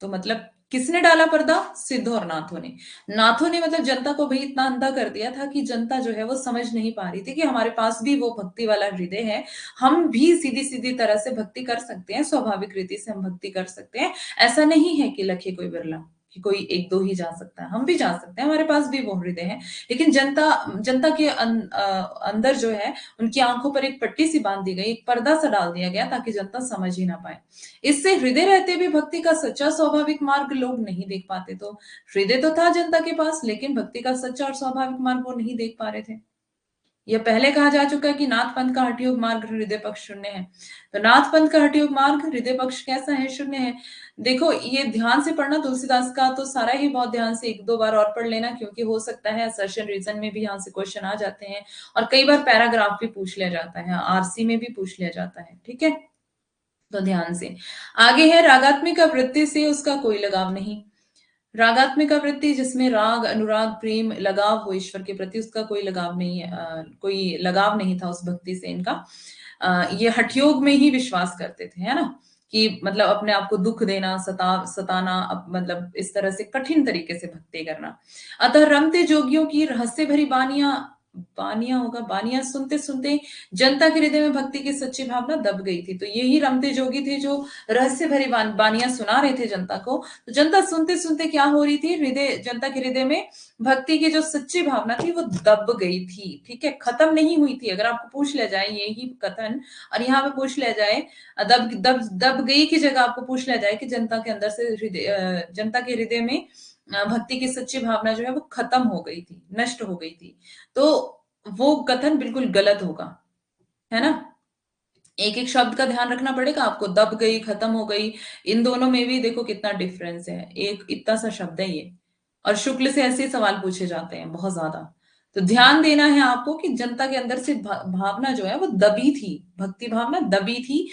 तो मतलब किसने डाला पर्दा, सिद्धों और नाथों ने। नाथों ने मतलब जनता को भाई इतना अंधा कर दिया था कि जनता जो है वो समझ नहीं पा रही थी कि हमारे पास भी वो भक्ति वाला हृदय है, हम भी सीधी सीधी तरह से भक्ति कर सकते हैं, स्वाभाविक रीति से हम भक्ति कर सकते हैं। ऐसा नहीं है कि लखे कोई बिरला, कि कोई एक दो ही जा सकता है, हम भी जा सकते हैं, हमारे पास भी वो हृदय है। लेकिन जनता जनता के अंदर जो है उनकी आंखों पर एक पट्टी सी बांध दी गई, एक पर्दा सा डाल दिया गया ताकि जनता समझ ही ना पाए। इससे हृदय रहते भी भक्ति का सच्चा स्वाभाविक मार्ग लोग नहीं देख पाते। तो हृदय तो था जनता के पास, लेकिन भक्ति का सच्चा और स्वाभाविक मार्ग वो नहीं देख पा रहे थे। यह पहले कहा जा चुका है कि नाथ पंथ का हठयोग मार्ग हृदय पक्ष शून्य है। तो नाथ पंथ का हठयोग मार्ग हृदय पक्ष कैसा है, शून्य है। देखो ये ध्यान से पढ़ना, तुलसीदास का तो सारा ही बहुत ध्यान से एक दो बार और पढ़ लेना, क्योंकि हो सकता है असर्शन रीजन में भी यहाँ से क्वेश्चन आ जाते हैं, और कई बार पैराग्राफ भी पूछ लिया जाता है, आरसी में भी पूछ लिया जाता है। ठीक है, तो ध्यान से। आगे है रागात्मिका वृत्ति से उसका कोई लगाव नहीं। रागात्मिका वृत्ति जिसमें राग, अनुराग, प्रेम, लगाव हो ईश्वर के प्रति, उसका कोई लगाव नहीं है। कोई लगाव नहीं था उस भक्ति से इनका। ये हठयोग में ही विश्वास करते थे, है ना, कि मतलब अपने आप को दुख देना, सताना, मतलब इस तरह से कठिन तरीके से भक्ति करना। अतः रमते जोगियों की रहस्य भरी बानियां, बानियां होगा, बानियां सुनते सुनते जनता के हृदय में भक्ति की सच्ची भावना दब गई थी। तो यही रमते जोगी थे जो रहस्य भरी बानियां सुना रहे थे जनता को। तो जनता सुनते सुनते क्या हो रही थी, हृदय, जनता के हृदय में भक्ति की जो सच्ची भावना थी वो दब गई थी। ठीक है, खत्म नहीं हुई थी। अगर आपको पूछ लिया जाए यही कथन, और यहाँ पे पूछ लिया जाए दब दब दब गई की जगह आपको पूछ लिया जाए कि जनता के अंदर से हृदय, जनता के हृदय में भक्ति की सच्ची भावना जो है वो खत्म हो गई थी, नष्ट हो गई थी, तो वो कथन बिल्कुल गलत होगा, है ना। एक एक शब्द का ध्यान रखना पड़ेगा आपको, दब गई, खत्म हो गई, इन दोनों में भी देखो कितना डिफरेंस है। एक इतना सा शब्द है ये, और शुक्ल से ऐसे सवाल पूछे जाते हैं बहुत ज्यादा। तो ध्यान देना है आपको कि जनता के अंदर से भावना जो है वो दबी थी, भक्ति भावना दबी थी,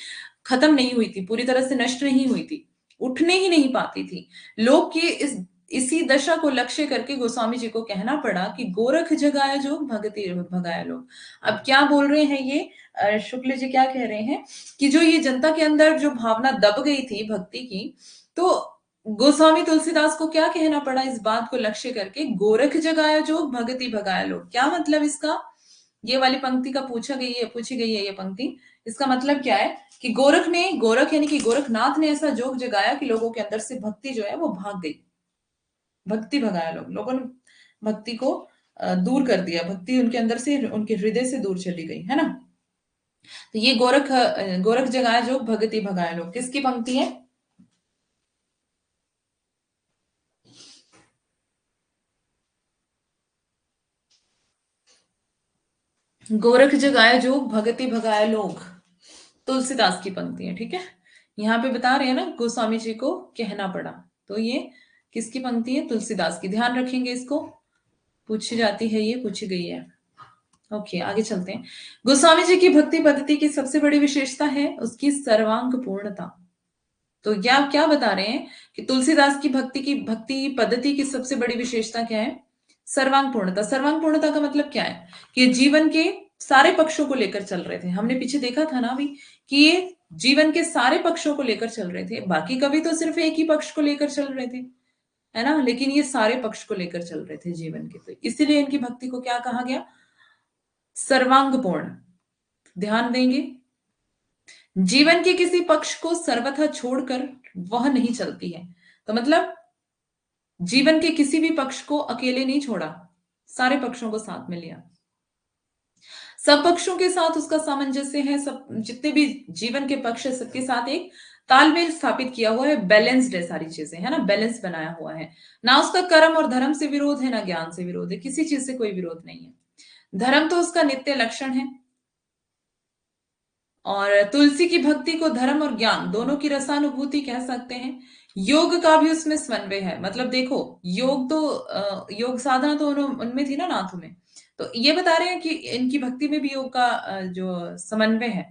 खत्म नहीं हुई थी, पूरी तरह से नष्ट नहीं हुई थी, उठने ही नहीं पाती थी। लोग की इसी दशा को लक्ष्य करके गोस्वामी जी को कहना पड़ा कि गोरख जगाया जो भगति भगाया लोग। अब क्या बोल रहे हैं ये शुक्ल जी, क्या कह रहे हैं कि जो ये जनता के अंदर जो भावना दब गई थी भक्ति की, तो गोस्वामी तुलसीदास को क्या कहना पड़ा इस बात को लक्ष्य करके, गोरख जगाया जो भगति भगाया लोग। क्या मतलब इसका, ये वाली पंक्ति का पूछी गई है ये पंक्ति, इसका मतलब क्या है कि गोरख यानी कि गोरखनाथ ने ऐसा जोग जगाया कि लोगों के अंदर से भक्ति जो है वो भाग गई, भक्ति भगाया लोगों ने भक्ति को दूर कर दिया, भक्ति उनके अंदर से, उनके हृदय से दूर चली गई, है ना। तो ये गोरख जगाया जो भगति भगाया लोग, किसकी पंक्ति है, गोरख जगाया जो भगति भगाया लोग, तुलसीदास की पंक्ति है। ठीक है, यहाँ पे बता रहे हैं ना गोस्वामी जी को कहना पड़ा, तो ये किसकी पंक्ति है, तुलसीदास की। ध्यान रखेंगे इसको, पूछी जाती है, ये पूछी गई है। ओके, आगे चलते हैं। गोस्वामी जी की भक्ति पद्धति की सबसे बड़ी विशेषता है उसकी सर्वांग पूर्णता। तो क्या आप क्या बता रहे हैं कि तुलसीदास की भक्ति पद्धति की सबसे बड़ी विशेषता क्या है? सर्वांग पूर्णता। सर्वांग पूर्णता का मतलब क्या है? कि जीवन के सारे पक्षों को लेकर चल रहे थे। हमने पीछे देखा था ना अभी कि ये जीवन के सारे पक्षों को लेकर चल रहे थे। बाकी कवि तो सिर्फ एक ही पक्ष को लेकर चल रहे थे, है ना, लेकिन ये सारे पक्ष को लेकर चल रहे थे जीवन के। तो इसीलिए इनकी भक्ति को क्या कहा गया? सर्वांगपूर्ण। ध्यान देंगे, जीवन के किसी पक्ष को सर्वथा छोड़कर वह नहीं चलती है। तो मतलब जीवन के किसी भी पक्ष को अकेले नहीं छोड़ा, सारे पक्षों को साथ में लिया। सब पक्षों के साथ उसका सामंजस्य है। सब जितने भी जीवन के पक्ष है सबके साथ एक तालमेल स्थापित किया हुआ है। बैलेंस्ड है सारी चीजें, है ना, बैलेंस बनाया हुआ है। ना उसका कर्म और धर्म से विरोध है, ना ज्ञान से विरोध है, किसी चीज से कोई विरोध नहीं है। धर्म तो उसका नित्य लक्षण है। और तुलसी की भक्ति को धर्म और ज्ञान दोनों की रसानुभूति कह सकते हैं। योग का भी उसमें समन्वय है। मतलब देखो, योग तो योग साधना तो उनमें थी ना, नाथों में। तो ये बता रहे हैं कि इनकी भक्ति में भी योग का जो समन्वय है,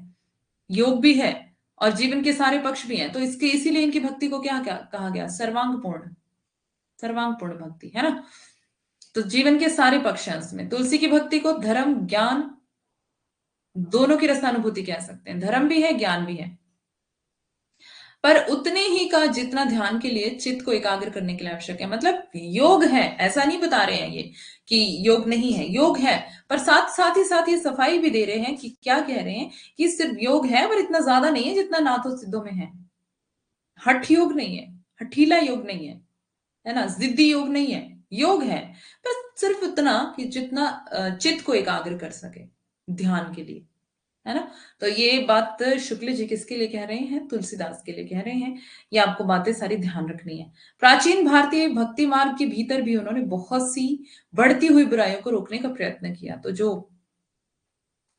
योग भी है और जीवन के सारे पक्ष भी हैं। तो इसके इसीलिए इनकी भक्ति को क्या क्या कहा गया? सर्वांगपूर्ण। सर्वांगपूर्ण भक्ति, है ना। तो जीवन के सारे पक्ष हैं उसमें। तुलसी की भक्ति को धर्म ज्ञान दोनों की रसानुभूति कह सकते हैं। धर्म भी है, ज्ञान भी है, पर उतने ही का जितना ध्यान के लिए चित्त को एकाग्र करने के लिए आवश्यक है। मतलब योग है, ऐसा नहीं बता रहे हैं ये कि योग नहीं है, योग है, पर साथ साथ ही साथ ये सफाई भी दे रहे हैं कि क्या कह रहे हैं कि सिर्फ योग है पर इतना ज्यादा नहीं है जितना नाथों सिद्धों में है। हठ योग नहीं है, हठीला योग नहीं है ना, जिद्दी योग नहीं है, योग है, बस सिर्फ उतना कि जितना चित्त को एकाग्र कर सके ध्यान के लिए, है ना। तो ये बात शुक्ल जी किसके लिए कह रहे हैं? तुलसीदास के लिए कह रहे हैं। ये आपको बातें सारी ध्यान रखनी है। प्राचीन भारतीय भक्ति मार्ग के भीतर भी उन्होंने बहुत सी बढ़ती हुई बुराइयों को रोकने का प्रयत्न किया। तो जो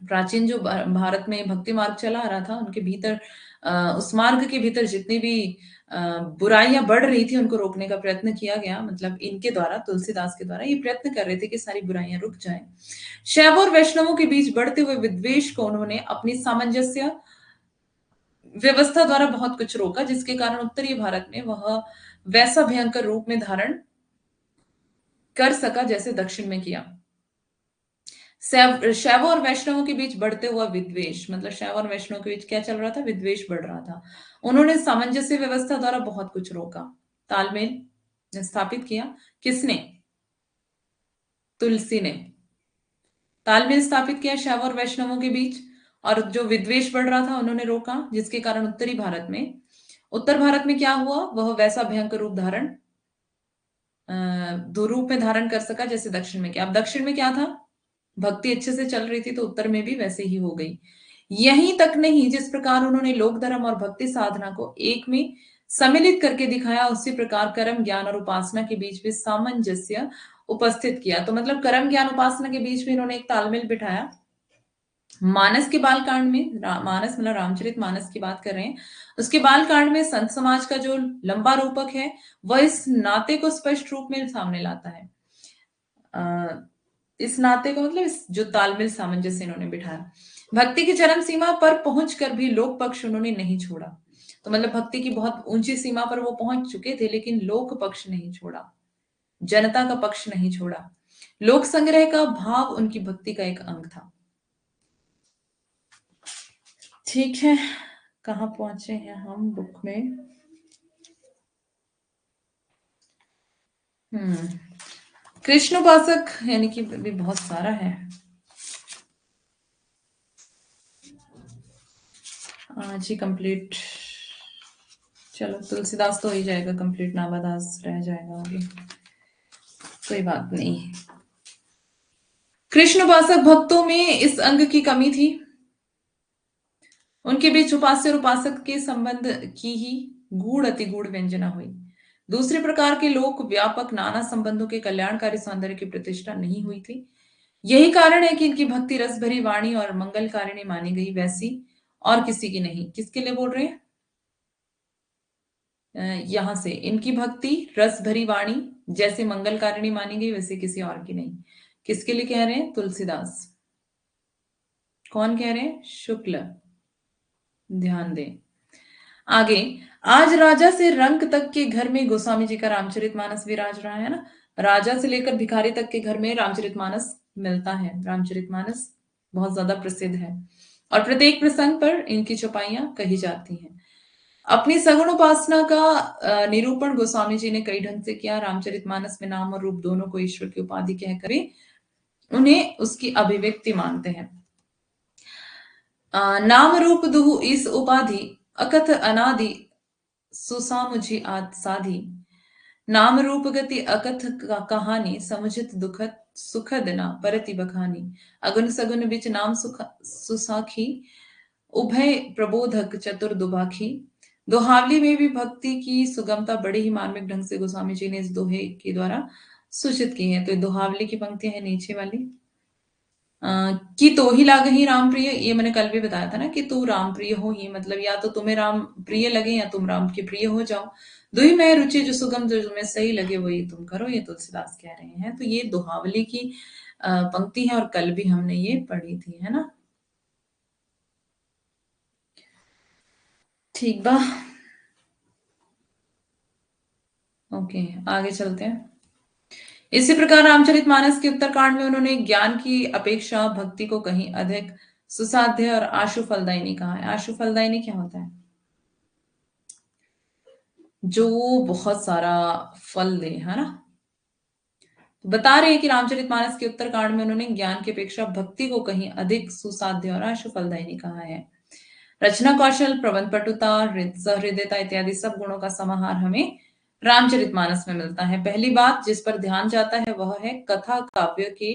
प्राचीन जो भारत में भक्ति मार्ग चला आ रहा था, उनके भीतर उस मार्ग के भीतर जितनी भी बुराइयां बढ़ रही थी उनको रोकने का प्रयत्न किया गया। मतलब इनके द्वारा, तुलसीदास के द्वारा ये प्रयत्न कर रहे थे कि सारी बुराइयां रुक जाएं। शैव और वैष्णवों के बीच बढ़ते हुए विद्वेष को उन्होंने अपनी सामंजस्य व्यवस्था द्वारा बहुत कुछ रोका, जिसके कारण उत्तरी भारत में वह वैसा भयंकर रूप में धारण कर सका जैसे दक्षिण में किया। शैव और वैष्णवों के बीच बढ़ते हुआ विद्वेष, मतलब शैव और वैष्णव के बीच क्या चल रहा था? विद्वेष बढ़ रहा था। उन्होंने सामंजस्य व्यवस्था द्वारा बहुत कुछ रोका, तालमेल स्थापित किया। किसने? तुलसी ने तालमेल स्थापित किया शैव और वैष्णवों के बीच, और जो विद्वेष बढ़ रहा था उन्होंने रोका, जिसके कारण उत्तर भारत में क्या हुआ? वह वैसा भयंकर रूप धारण दो रूप में धारण कर सका जैसे दक्षिण में किया। अब दक्षिण में क्या था? भक्ति अच्छे से चल रही थी तो उत्तर में भी वैसे ही हो गई। यहीं तक नहीं, जिस प्रकार उन्होंने लोक धर्म और भक्ति साधना को एक में सम्मिलित करके दिखाया, उसी प्रकार कर्म ज्ञान और उपासना के बीच भी सामंजस्य उपस्थित किया। तो मतलब कर्म ज्ञान उपासना के बीच में इन्होंने एक तालमेल बिठाया। मानस के बाल कांड में, मानस मतलब रामचरित मानस की बात कर रहे हैं, उसके बाल कांड में संत समाज का जो लंबा रूपक है वह इस नाते को स्पष्ट रूप में सामने लाता है। इस नाते को मतलब इस जो तालमेल सामंजस्य इन्होंने बिठाया। भक्ति की चरम सीमा पर पहुंचकर भी लोक पक्ष उन्होंने नहीं छोड़ा। तो मतलब भक्ति की बहुत ऊंची सीमा पर वो पहुंच चुके थे, लेकिन लोक पक्ष नहीं छोड़ा, जनता का पक्ष नहीं छोड़ा। लोक संग्रह का भाव उनकी भक्ति का एक अंग था। ठीक है, कहाँ पहुंचे हैं हम बुक में? कृष्ण उपासक यानी कि भी बहुत सारा है। आज ही कंप्लीट, चलो तुलसीदास तो हो ही जाएगा कंप्लीट, नाबादास रह जाएगा आगे, कोई बात नहीं। कृष्ण उपासक भक्तों में इस अंग की कमी थी। उनके बीच उपास्य और उपासक के संबंध की ही गूढ़ अति गूढ़ व्यंजना हुई। दूसरे प्रकार के लोक व्यापक नाना संबंधों के कल्याणकारी सौंदर्य की प्रतिष्ठा नहीं हुई थी। यही कारण है कि इनकी भक्ति रस भरी वाणी और मंगलकारिणी मानी गई, वैसी और किसी की नहीं। किसके लिए बोल रहे हैं? यहां से, इनकी भक्ति रस भरी वाणी जैसे मंगलकारिणी मानी गई वैसे किसी और की नहीं। किसके लिए कह रहे हैं? तुलसीदास। कौन कह रहे हैं? शुक्ल। ध्यान दें। आगे, आज राजा से रंक तक के घर में गोस्वामी जी का रामचरितमानस विराज रहा है ना। राजा से लेकर भिखारी तक के घर में रामचरितमानस मिलता है। रामचरितमानस बहुत ज्यादा प्रसिद्ध है और प्रत्येक प्रसंग पर इनकी चौपाइयां कही जाती हैं। अपनी सगुण उपासना का निरूपण गोस्वामी जी ने कई ढंग से किया। रामचरितमानस में नाम और रूप दोनों को ईश्वर की उपाधि कहकर भी उन्हें उसकी अभिव्यक्ति मानते हैं। नाम रूप दुहु इस उपाधि अकथ अनादि सुसामुझी आद साधी। नाम रूप गति अकथ कहानी समुझित दुखद सुखद ना परति बखानी। अगुन सगुन बिच नाम सुख सुसाखी उभय प्रबोधक चतुर दुबाखी। दोहावली में भी भक्ति की सुगमता बड़े ही मार्मिक ढंग से गोस्वामी जी ने इस दोहे के द्वारा सूचित की है। तो ये दोहावली की पंक्तियां है नीचे वाली। अ, कि तो ही लागही राम प्रिय, ये मैंने कल भी बताया था ना कि तू राम प्रिय हो ही, मतलब या तो तुम्हें राम प्रिय लगे या तुम राम के प्रिय हो जाओ। दुई में रुचि जो सुगम जो तुम्हें सही लगे वही तुम करो, ये तुलसीदास कह रहे हैं। तो ये दोहावली की पंक्ति है और कल भी हमने ये पढ़ी थी, है ना। ठीक बा। ओके, आगे चलते हैं। इसी प्रकार रामचरितमानस के उत्तरकांड में उन्होंने ज्ञान की अपेक्षा भक्ति को कहीं अधिक सुसाध्य और आशु फलदायिनी कहा है। आशु फलदायिनी क्या होता है? जो बहुत सारा फल दे, है ना। बता रहे हैं कि रामचरितमानस के उत्तरकांड में उन्होंने ज्ञान की अपेक्षा भक्ति को कहीं अधिक सुसाध्य और आशु फलदायिनी कहा है। रचना कौशल, प्रबंध पटुता, सहृदयता इत्यादि सब गुणों का समाहार हमें रामचरितमानस में मिलता है। पहली बात जिस पर ध्यान जाता है वह है कथा काव्य के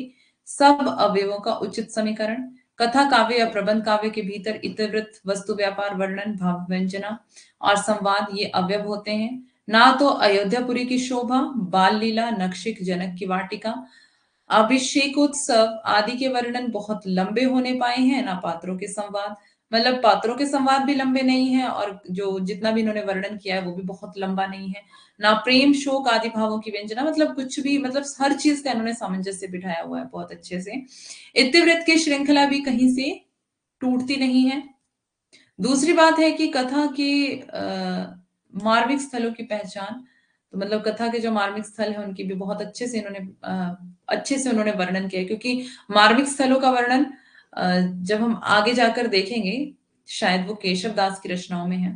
सब अवयवों का उचित समीकरण। कथा काव्य या प्रबंध काव्य के भीतर इतिवृत्त, वस्तु व्यापार, वर्णन, भाव व्यंजना और संवाद ये अवयव होते हैं। ना तो अयोध्यापुरी की शोभा, बाल लीला, नक्षिक जनक की वाटिका, अभिषेकोत्सव आदि के वर्णन बहुत लंबे होने पाए हैं, ना पात्रों के संवाद, मतलब पात्रों के संवाद भी लंबे नहीं है और जो जितना भी इन्होंने वर्णन किया है वो भी बहुत लंबा नहीं है। ना प्रेम शोक आदि भावों की व्यंजना, मतलब कुछ भी, मतलब हर चीज का इन्होंने सामंजस्य बिठाया हुआ है बहुत अच्छे से। इतिवृत्त की श्रृंखला भी कहीं से टूटती नहीं है। दूसरी बात है कि कथा के मार्मिक स्थलों की पहचान, तो मतलब कथा के जो मार्मिक स्थल है उनकी भी बहुत अच्छे से उन्होंने वर्णन किया है, क्योंकि मार्मिक स्थलों का वर्णन जब हम आगे जाकर देखेंगे, शायद वो केशव दास की रचनाओं में है,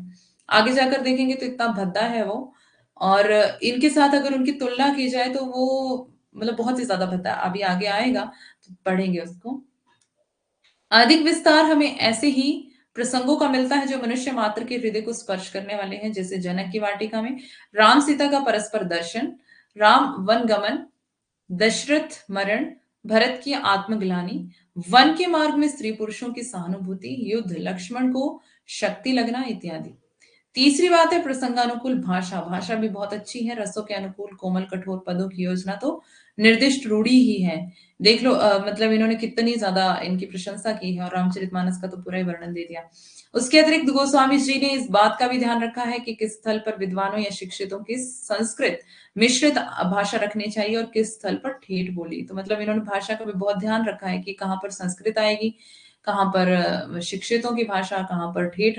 आगे जाकर देखेंगे तो इतना भद्दा है वो, और इनके साथ अगर उनकी तुलना की जाए तो वो मतलब बहुत ही ज्यादा भद्दा है। अभी आगे आएगा तो पढ़ेंगे उसको। अधिक विस्तार हमें ऐसे ही प्रसंगों का मिलता है जो मनुष्य मात्र के हृदय को स्पर्श करने वाले हैं, जैसे जनक की वाटिका में राम सीता का परस्पर दर्शन, राम वन गमन, दशरथ मरण, भरत की आत्मग्लानि, वन के मार्ग में स्त्री पुरुषों की सहानुभूति, युद्ध, लक्ष्मण को शक्ति लगना इत्यादि। तीसरी बात है प्रसंगानुकूल भाषा। भाषा भी बहुत अच्छी है, रसों के अनुकूल कोमल कठोर पदों की योजना तो निर्दिष्ट रूढ़ी ही है। देख लो मतलब इन्होंने कितनी ज्यादा इनकी प्रशंसा की है और रामचरितमानस का तो पूरा ही वर्णन दे दिया। उसके अतिरिक्त गोस्वामी जी ने इस बात का भी ध्यान रखा है कि किस स्थल पर विद्वानों या शिक्षितों की संस्कृत मिश्रित भाषा रखनी चाहिए और किस स्थल पर ठेठ बोली। तो मतलब इन्होंने भाषा का भी बहुत ध्यान रखा है कि कहाँ पर संस्कृत आएगी, कहाँ पर शिक्षितों की भाषा, कहाँ पर ठेठ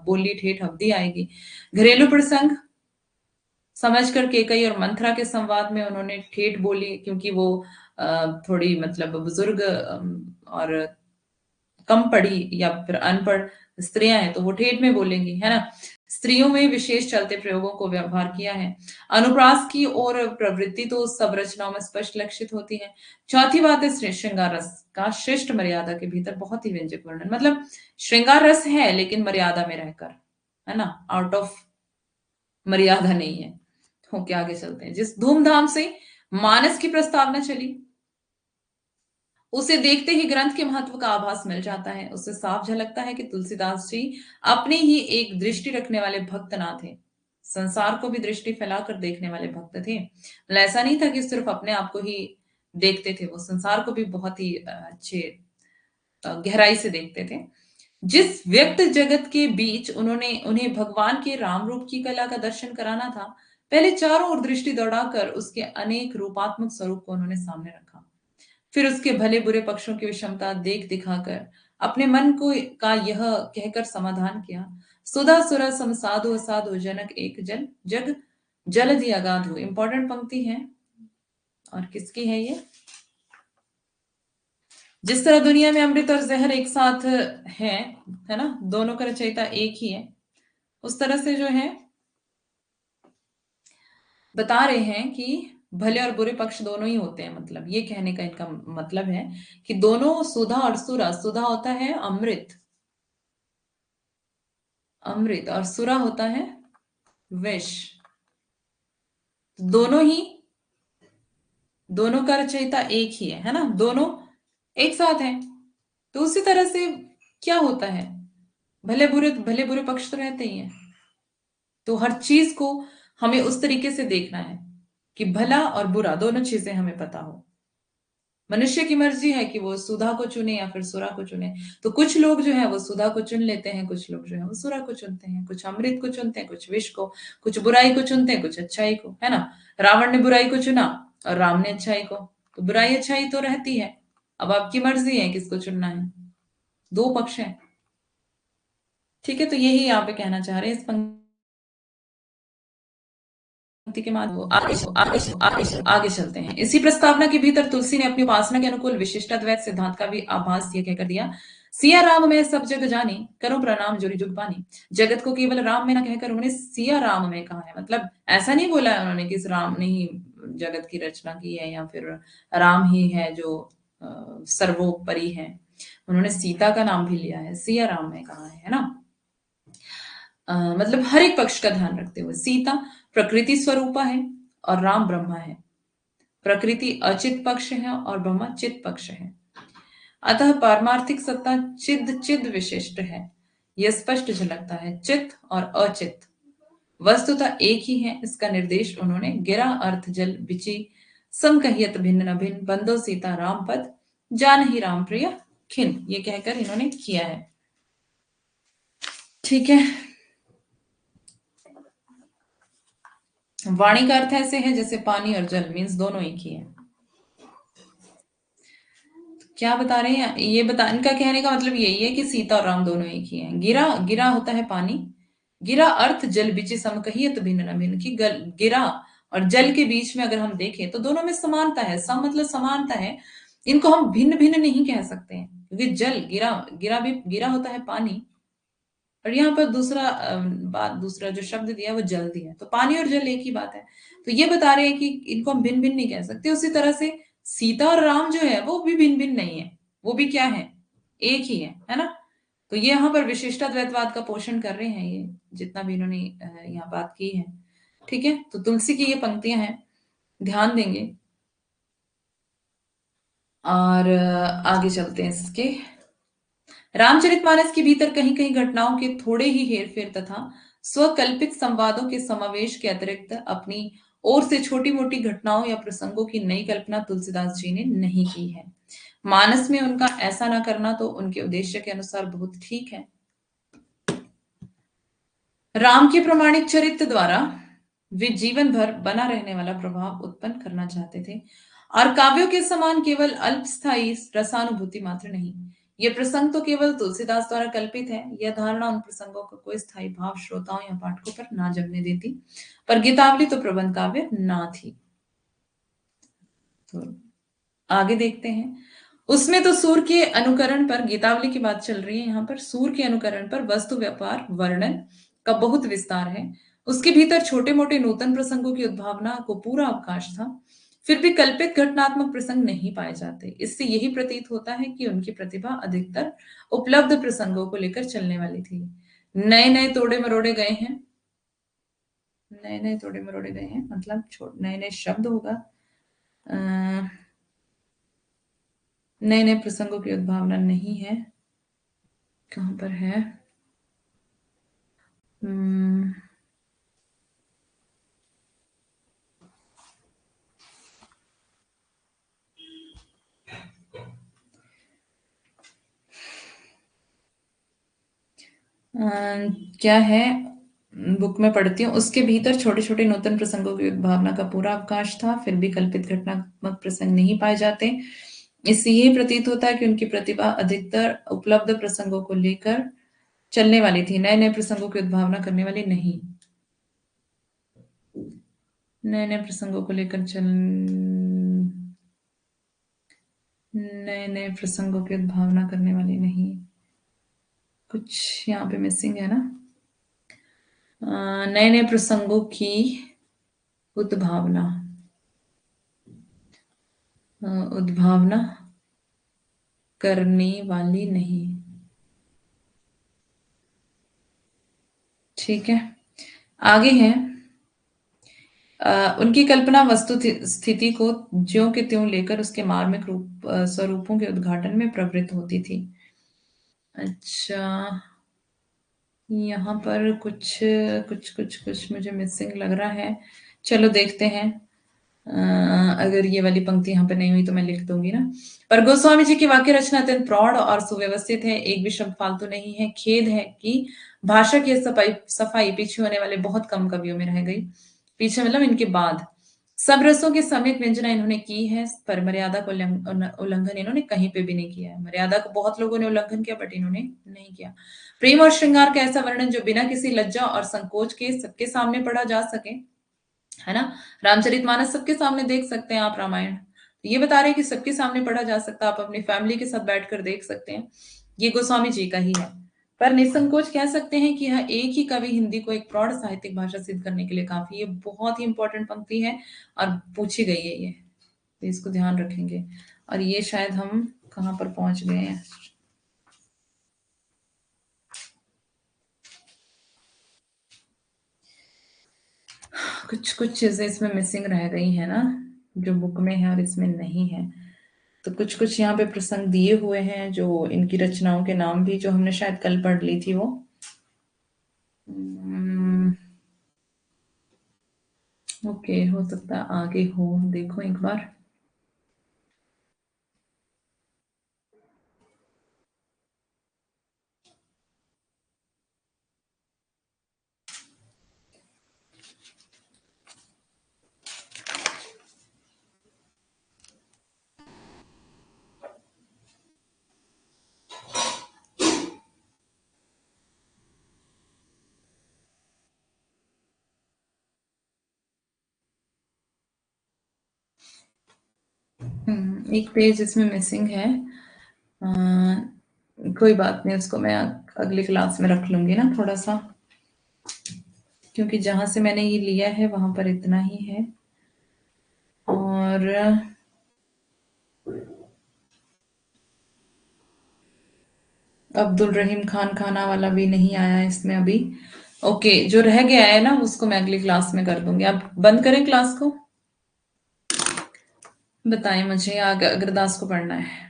बोली, ठेठ अवधि आएगी। घरेलू प्रसंग समझकर केकई और मंथरा के संवाद में उन्होंने ठेठ बोली, क्योंकि वो थोड़ी मतलब बुजुर्ग और कम पढ़ी या फिर अनपढ़ स्त्रियां हैं तो वो ठेठ में बोलेंगी, है ना। स्त्रियों में विशेष चलते प्रयोगों को व्यवहार किया है। अनुप्रास की और प्रवृत्ति तो सब रचनाओं में स्पष्ट लक्षित होती है। चौथी बात है श्रृंगार रस का शिष्ट मर्यादा के भीतर बहुत ही व्यंजक वर्णन, मतलब श्रृंगार रस है लेकिन मर्यादा में रहकर, है ना, आउट ऑफ मर्यादा नहीं है। ओके, आगे चलते हैं। जिस धूमधाम से मानस की प्रस्तावना चली उसे देखते ही ग्रंथ के महत्व का आभास मिल जाता है। उससे साफ झलकता है कि तुलसीदास जी अपने ही एक दृष्टि रखने वाले भक्त ना थे, संसार को भी दृष्टि फैलाकर देखने वाले भक्त थे। मतलब ऐसा नहीं था कि सिर्फ अपने आप को ही देखते थे, वो संसार को भी बहुत ही अच्छे गहराई से देखते थे। जिस व्यक्त जगत के बीच उन्होंने उन्हें भगवान के राम रूप की कला का दर्शन कराना था, पहले चारों ओर दृष्टि दौड़ाकर उसके अनेक रूपात्मक स्वरूप को उन्होंने सामने रखा। फिर उसके भले बुरे पक्षों की विषमता देख दिखाकर अपने मन को का यह कहकर समाधान किया, सुधा सुरा सम साधु असाधु जनक एक जल जग जलधि अगाधु। इंपॉर्टेंट पंक्ति है और किसकी है ये? जिस तरह दुनिया में अमृत और जहर एक साथ है ना, दोनों का रचयिता एक ही है, उस तरह से जो है बता रहे हैं कि भले और बुरे पक्ष दोनों ही होते हैं। मतलब ये कहने का इनका मतलब है कि दोनों सुधा और सुरा, सुधा होता है अमृत, अमृत, और सुरा होता है विष। दोनों ही, दोनों का रचयिता एक ही है ना, दोनों एक साथ है। तो उसी तरह से क्या होता है, भले बुरे पक्ष तो रहते ही हैं। तो हर चीज को हमें उस तरीके से देखना है कि भला और बुरा दोनों चीजें हमें पता हो। मनुष्य की मर्जी है कि वो सुधा को चुने या फिर सुरा को चुने। तो कुछ लोग जो है वो सुधा को चुन लेते हैं, कुछ लोग जो है वो सुरा को चुनते हैं, कुछ अमृत को चुनते हैं, कुछ विष को, कुछ बुराई को चुनते हैं, कुछ अच्छाई को, है ना। रावण ने बुराई को चुना और राम ने अच्छाई को। तो बुराई अच्छाई तो रहती है, अब आपकी मर्जी है किसको चुनना है। दो पक्ष हैं, ठीक है। तो यही यहाँ पे कहना चाह रहे हैं इस पंक्ति के माध्यम आगे चलते हैं। इसी प्रस्तावना के भीतर तुलसी ने अपनी उपासना के अनुकूल विशिष्टाद्वैत सिद्धांत का भी आभास ये कहकर दिया, सिया राम में सब जग जानी, करो प्रणाम जोरी जुग बानी। जगत को केवल राम में ना कहकर उन्होंने सिया राम में कहा है। मतलब ऐसा नहीं बोला है उन्होंने कि इस राम ने ही जगत की रचना की है या फिर राम ही है जो सर्वोपरि है। उन्होंने सीता का नाम भी लिया है, सिया राम में कहा है ना। मतलब हर एक पक्ष का ध्यान रखते हुए, सीता प्रकृति स्वरूपा है और राम ब्रह्मा है। प्रकृति अचित पक्ष है और ब्रह्मा चित पक्ष है। अतः पारमार्थिक सत्ता चिद चिद विशिष्ट है, यह स्पष्ट झलकता है। चित और अचित वस्तुतः एक ही है, इसका निर्देश उन्होंने गिरा अर्थ जल बिची सम कहियत भिन्न न भिन्न बंदो सीता राम पद जान ही राम प्रिय खिन, ये कहकर इन्होंने किया है। ठीक है, वाणी का अर्थ ऐसे है जैसे पानी और जल, मीन्स दोनों एक ही है। क्या बता रहे हैं ये बता, इनका कहने का मतलब यही है कि सीता और राम दोनों एक ही हैं। गिरा, गिरा होता है पानी, गिरा अर्थ जल बीच सम कहिए तो भिन्न न भिन्न, की गिरा और जल के बीच में अगर हम देखें तो दोनों में समानता है। सम मतलब समानता है, इनको हम भिन्न भिन्न नहीं कह सकते हैं क्योंकि जल गिरा, गिरा भी गिरा होता है पानी, और यहाँ पर दूसरा जो शब्द दिया वो जल दिया, तो पानी और जल एक ही बात है। तो ये बता रहे हैं कि इनको हम भिन्न भिन्न नहीं कह सकते। उसी तरह से सीता और राम जो है वो भी भिन्न भिन्न नहीं है, वो भी क्या है, एक ही है ना। तो ये यहाँ पर विशिष्टाद्वैतवाद का पोषण कर रहे हैं, ये जितना भी इन्होंने यहाँ बात की है। ठीक है, तो तुलसी की ये पंक्तियां हैं, ध्यान देंगे। और आगे चलते हैं इसके। रामचरितमानस के भीतर कहीं कहीं घटनाओं के थोड़े ही हेरफेर तथा स्वकल्पित संवादों के समावेश के अतिरिक्त अपनी ओर से छोटी मोटी घटनाओं या प्रसंगों की नई कल्पना तुलसीदास जी ने नहीं की है। मानस में उनका ऐसा ना करना तो उनके उद्देश्य के अनुसार बहुत ठीक है। राम के प्रमाणिक चरित्र द्वारा वे जीवन भर बना रहने वाला प्रभाव उत्पन्न करना चाहते थे, और काव्यों के समान केवल अल्पस्थायी रसानुभूति मात्र नहीं। ये प्रसंग तो केवल तुलसीदास द्वारा कल्पित है, यह धारणा उन प्रसंगों का कोई स्थायी भाव श्रोताओं या पाठकों पर ना जमने देती। पर गीतावली तो प्रबंध काव्य ना थी। तो आगे देखते हैं, उसमें तो सूर के अनुकरण पर, गीतावली की बात चल रही है यहाँ पर, सूर के अनुकरण पर वस्तु व्यापार वर्णन का बहुत विस्तार है। उसके भीतर छोटे मोटे नूतन प्रसंगों की उद्भावना को पूरा अवकाश था, फिर भी कल्पित घटनात्मक प्रसंग नहीं पाए जाते। इससे यही प्रतीत होता है कि उनकी प्रतिभा अधिकतर उपलब्ध प्रसंगों को लेकर चलने वाली थी। नए नए तोड़े मरोड़े गए हैं, नए नए तोड़े मरोड़े गए हैं मतलब नए नए शब्द होगा, नए नए प्रसंगों की उद्भावना नहीं है। कहां पर है, क्या है, बुक में पढ़ती हूँ। उसके भीतर छोटे छोटे नूतन प्रसंगों की उद्भावना का पूरा अवकाश था, फिर भी कल्पित घटनात्मक प्रसंग नहीं पाए जाते। इससे ये प्रतीत होता है कि उनकी प्रतिभा अधिकतर उपलब्ध प्रसंगों को लेकर चलने वाली थी, नए नए प्रसंगों की उद्भावना करने वाली नहीं। नए नए प्रसंगों को लेकर चल नए नए प्रसंगों की उद्भावना करने वाली नहीं। कुछ यहाँ पे मिसिंग है ना। नए नए प्रसंगों की उद्भावना, उद्भावना करने वाली नहीं। ठीक है, आगे है। उनकी कल्पना वस्तु स्थिति को ज्यों के त्यों लेकर उसके मार्मिक स्वरूपों के उद्घाटन में प्रवृत्त होती थी। अच्छा, यहाँ पर कुछ कुछ कुछ कुछ मुझे मिसिंग लग रहा है। चलो देखते हैं। अगर ये वाली पंक्ति यहाँ पे नहीं हुई तो मैं लिख दूंगी ना। पर गोस्वामी जी की वाक्य रचना अत्यंत प्रौढ़ और सुव्यवस्थित है, एक भी शब्द फालतू नहीं है। खेद है कि भाषा की सफाई सफाई पीछे होने वाले बहुत कम कवियों में रह गई। पीछे मतलब इनके बाद सब रसों के समेत व्यंजना इन्होंने की है, पर मर्यादा को उल्लंघन इन्होंने कहीं पे भी नहीं किया है। मर्यादा को बहुत लोगों ने उल्लंघन किया, बट इन्होंने नहीं किया। प्रेम और श्रृंगार का ऐसा वर्णन जो बिना किसी लज्जा और संकोच के सबके सामने पढ़ा जा सके, है ना। रामचरितमानस सबके सामने देख सकते हैं आप, रामायण तो ये बता रहे हैं कि सबके सामने पढ़ा जा सकता है, आप अपनी फैमिली के साथ बैठकर देख सकते हैं। ये गोस्वामी जी का ही है। पर निसंकोच कह सकते हैं कि यह एक ही कवि हिंदी को एक प्रौढ़ साहित्यिक भाषा सिद्ध करने के लिए काफी, ये बहुत ही इंपॉर्टेंट पंक्ति है और पूछी गई है ये, तो इसको ध्यान रखेंगे। और ये शायद हम कहाँ पर पहुंच गए हैं। कुछ कुछ चीजें इसमें मिसिंग रह गई है ना, जो बुक में है और इसमें नहीं है। तो कुछ कुछ यहाँ पे प्रसंग दिए हुए हैं, जो इनकी रचनाओं के नाम भी, जो हमने शायद कल पढ़ ली थी वो। ओके, हो सकता है आगे हो, देखो एक बार। एक पेज इसमें मिसिंग है। कोई बात नहीं, उसको मैं अगली क्लास में रख लूंगी ना थोड़ा सा, क्योंकि जहां से मैंने ये लिया है वहां पर इतना ही है। और अब्दुल रहीम खान खाना वाला भी नहीं आया इसमें अभी। ओके, जो रह गया है ना उसको मैं अगली क्लास में कर दूंगी। आप बंद करें क्लास को, बताएं मुझे, अग्रदास को पढ़ना है।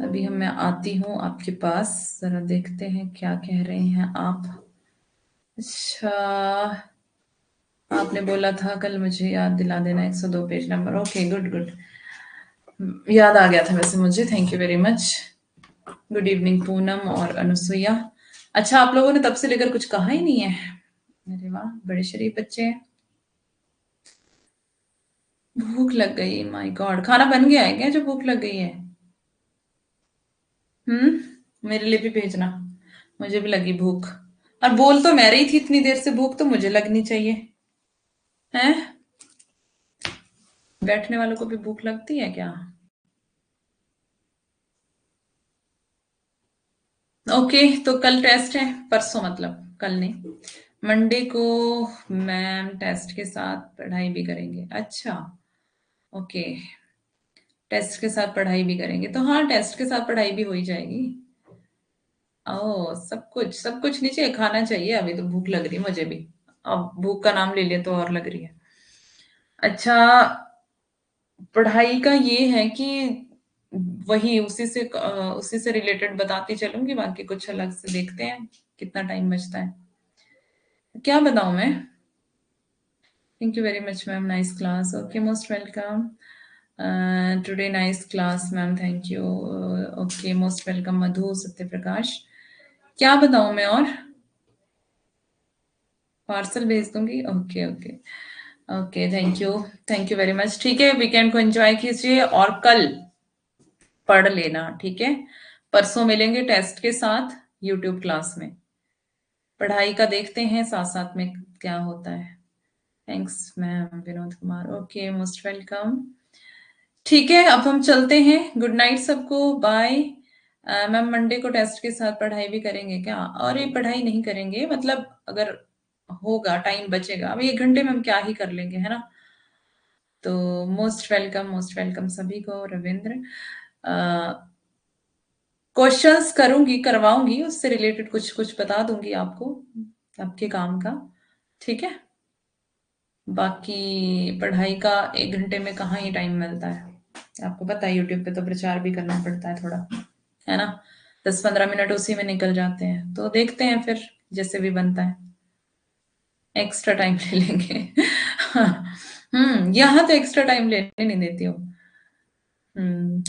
अभी मैं आती हूँ आपके पास, जरा देखते हैं क्या कह रहे हैं आप। अच्छा, आपने बोला था कल, मुझे याद दिला देना 102 page number. Okay, good good, याद आ गया था वैसे मुझे। Thank you very much. Good evening Poonam और अनुसुईया। अच्छा, आप लोगों ने तब से लेकर कुछ कहा ही नहीं है। अरे वाह, बड़े शरीफ बच्चे हैं। भूख लग गई, माय गॉड। खाना बन गया है क्या जो भूख लग गई है? मेरे लिए भी भेजना, मुझे भी लगी भूख। और बोल तो मैं रही थी इतनी देर से, भूख तो मुझे लगनी चाहिए। हैं, बैठने वालों को भी भूख लगती है क्या? ओके, तो कल टेस्ट है, परसों मतलब कल नहीं, मंडे को मैम टेस्ट के साथ पढ़ाई भी करेंगे। अच्छा, ओके, टेस्ट के साथ पढ़ाई भी करेंगे, तो हाँ टेस्ट के साथ पढ़ाई भी हो ही जाएगी। ओ, सब कुछ नीचे खाना चाहिए, अभी तो भूख लग रही है मुझे भी। अब भूख का नाम ले लिया तो और लग रही है। अच्छा, पढ़ाई का ये है कि वही उसी से रिलेटेड बताती चलूंगी, बाकी कुछ अलग से देखते हैं कितना टाइम बचता है। क्या बताऊं मैं? Thank you very much ma'am, nice class. Okay, most welcome. Today nice class ma'am, thank you. Okay, most welcome Madhu Satya Prakash. क्या बताऊं मैं और? पार्सल भेज दूंगी, okay okay. Okay, thank you very much. ठीक है, वीकेंड को एंजॉय कीजिए और कल पढ़ लेना, ठीक है? परसों मिलेंगे टेस्ट के साथ यूट्यूब क्लास में। पढ़ाई का देखते हैं साथ साथ में क्या होता है। Thanks ma'am Vinod Kumar. Okay, most welcome. ठीक है, अब हम चलते हैं। गुड नाइट सबको, बाय। मैम मंडे को टेस्ट के साथ पढ़ाई भी करेंगे क्या? और ये पढ़ाई नहीं करेंगे, मतलब अगर होगा, टाइम बचेगा, अब 1 घंटे में हम क्या ही कर लेंगे, है ना? तो मोस्ट वेलकम सभी को। रविंद्र, क्वेश्चंस करूंगी, करवाऊंगी, उससे रिलेटेड कुछ कुछ बता दूंगी आपको, आपके काम का। ठीक है, बाकी पढ़ाई का 1 घंटे में कहाँ ही टाइम मिलता है, आपको पता है यूट्यूब पे तो प्रचार भी करना पड़ता है थोड़ा, है ना? 10-15 मिनट उसी में निकल जाते हैं, तो देखते हैं फिर जैसे भी बनता है। एक्स्ट्रा टाइम ले लेंगे। यहाँ तो एक्स्ट्रा टाइम लेने नहीं देती हूँ।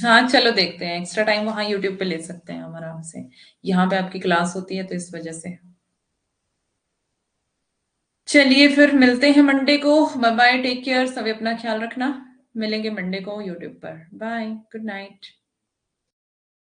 हाँ चलो देखते हैं, एक्स्ट्रा टाइम वहाँ यूट्यूब पे ले सकते हैं हम आराम से। यहाँ पे आपकी क्लास होती है तो इस वजह से। चलिए फिर मिलते हैं मंडे को। बाय बाय, टेक केयर, सभी अपना ख्याल रखना। मिलेंगे मंडे को यूट्यूब पर। Bye, good night.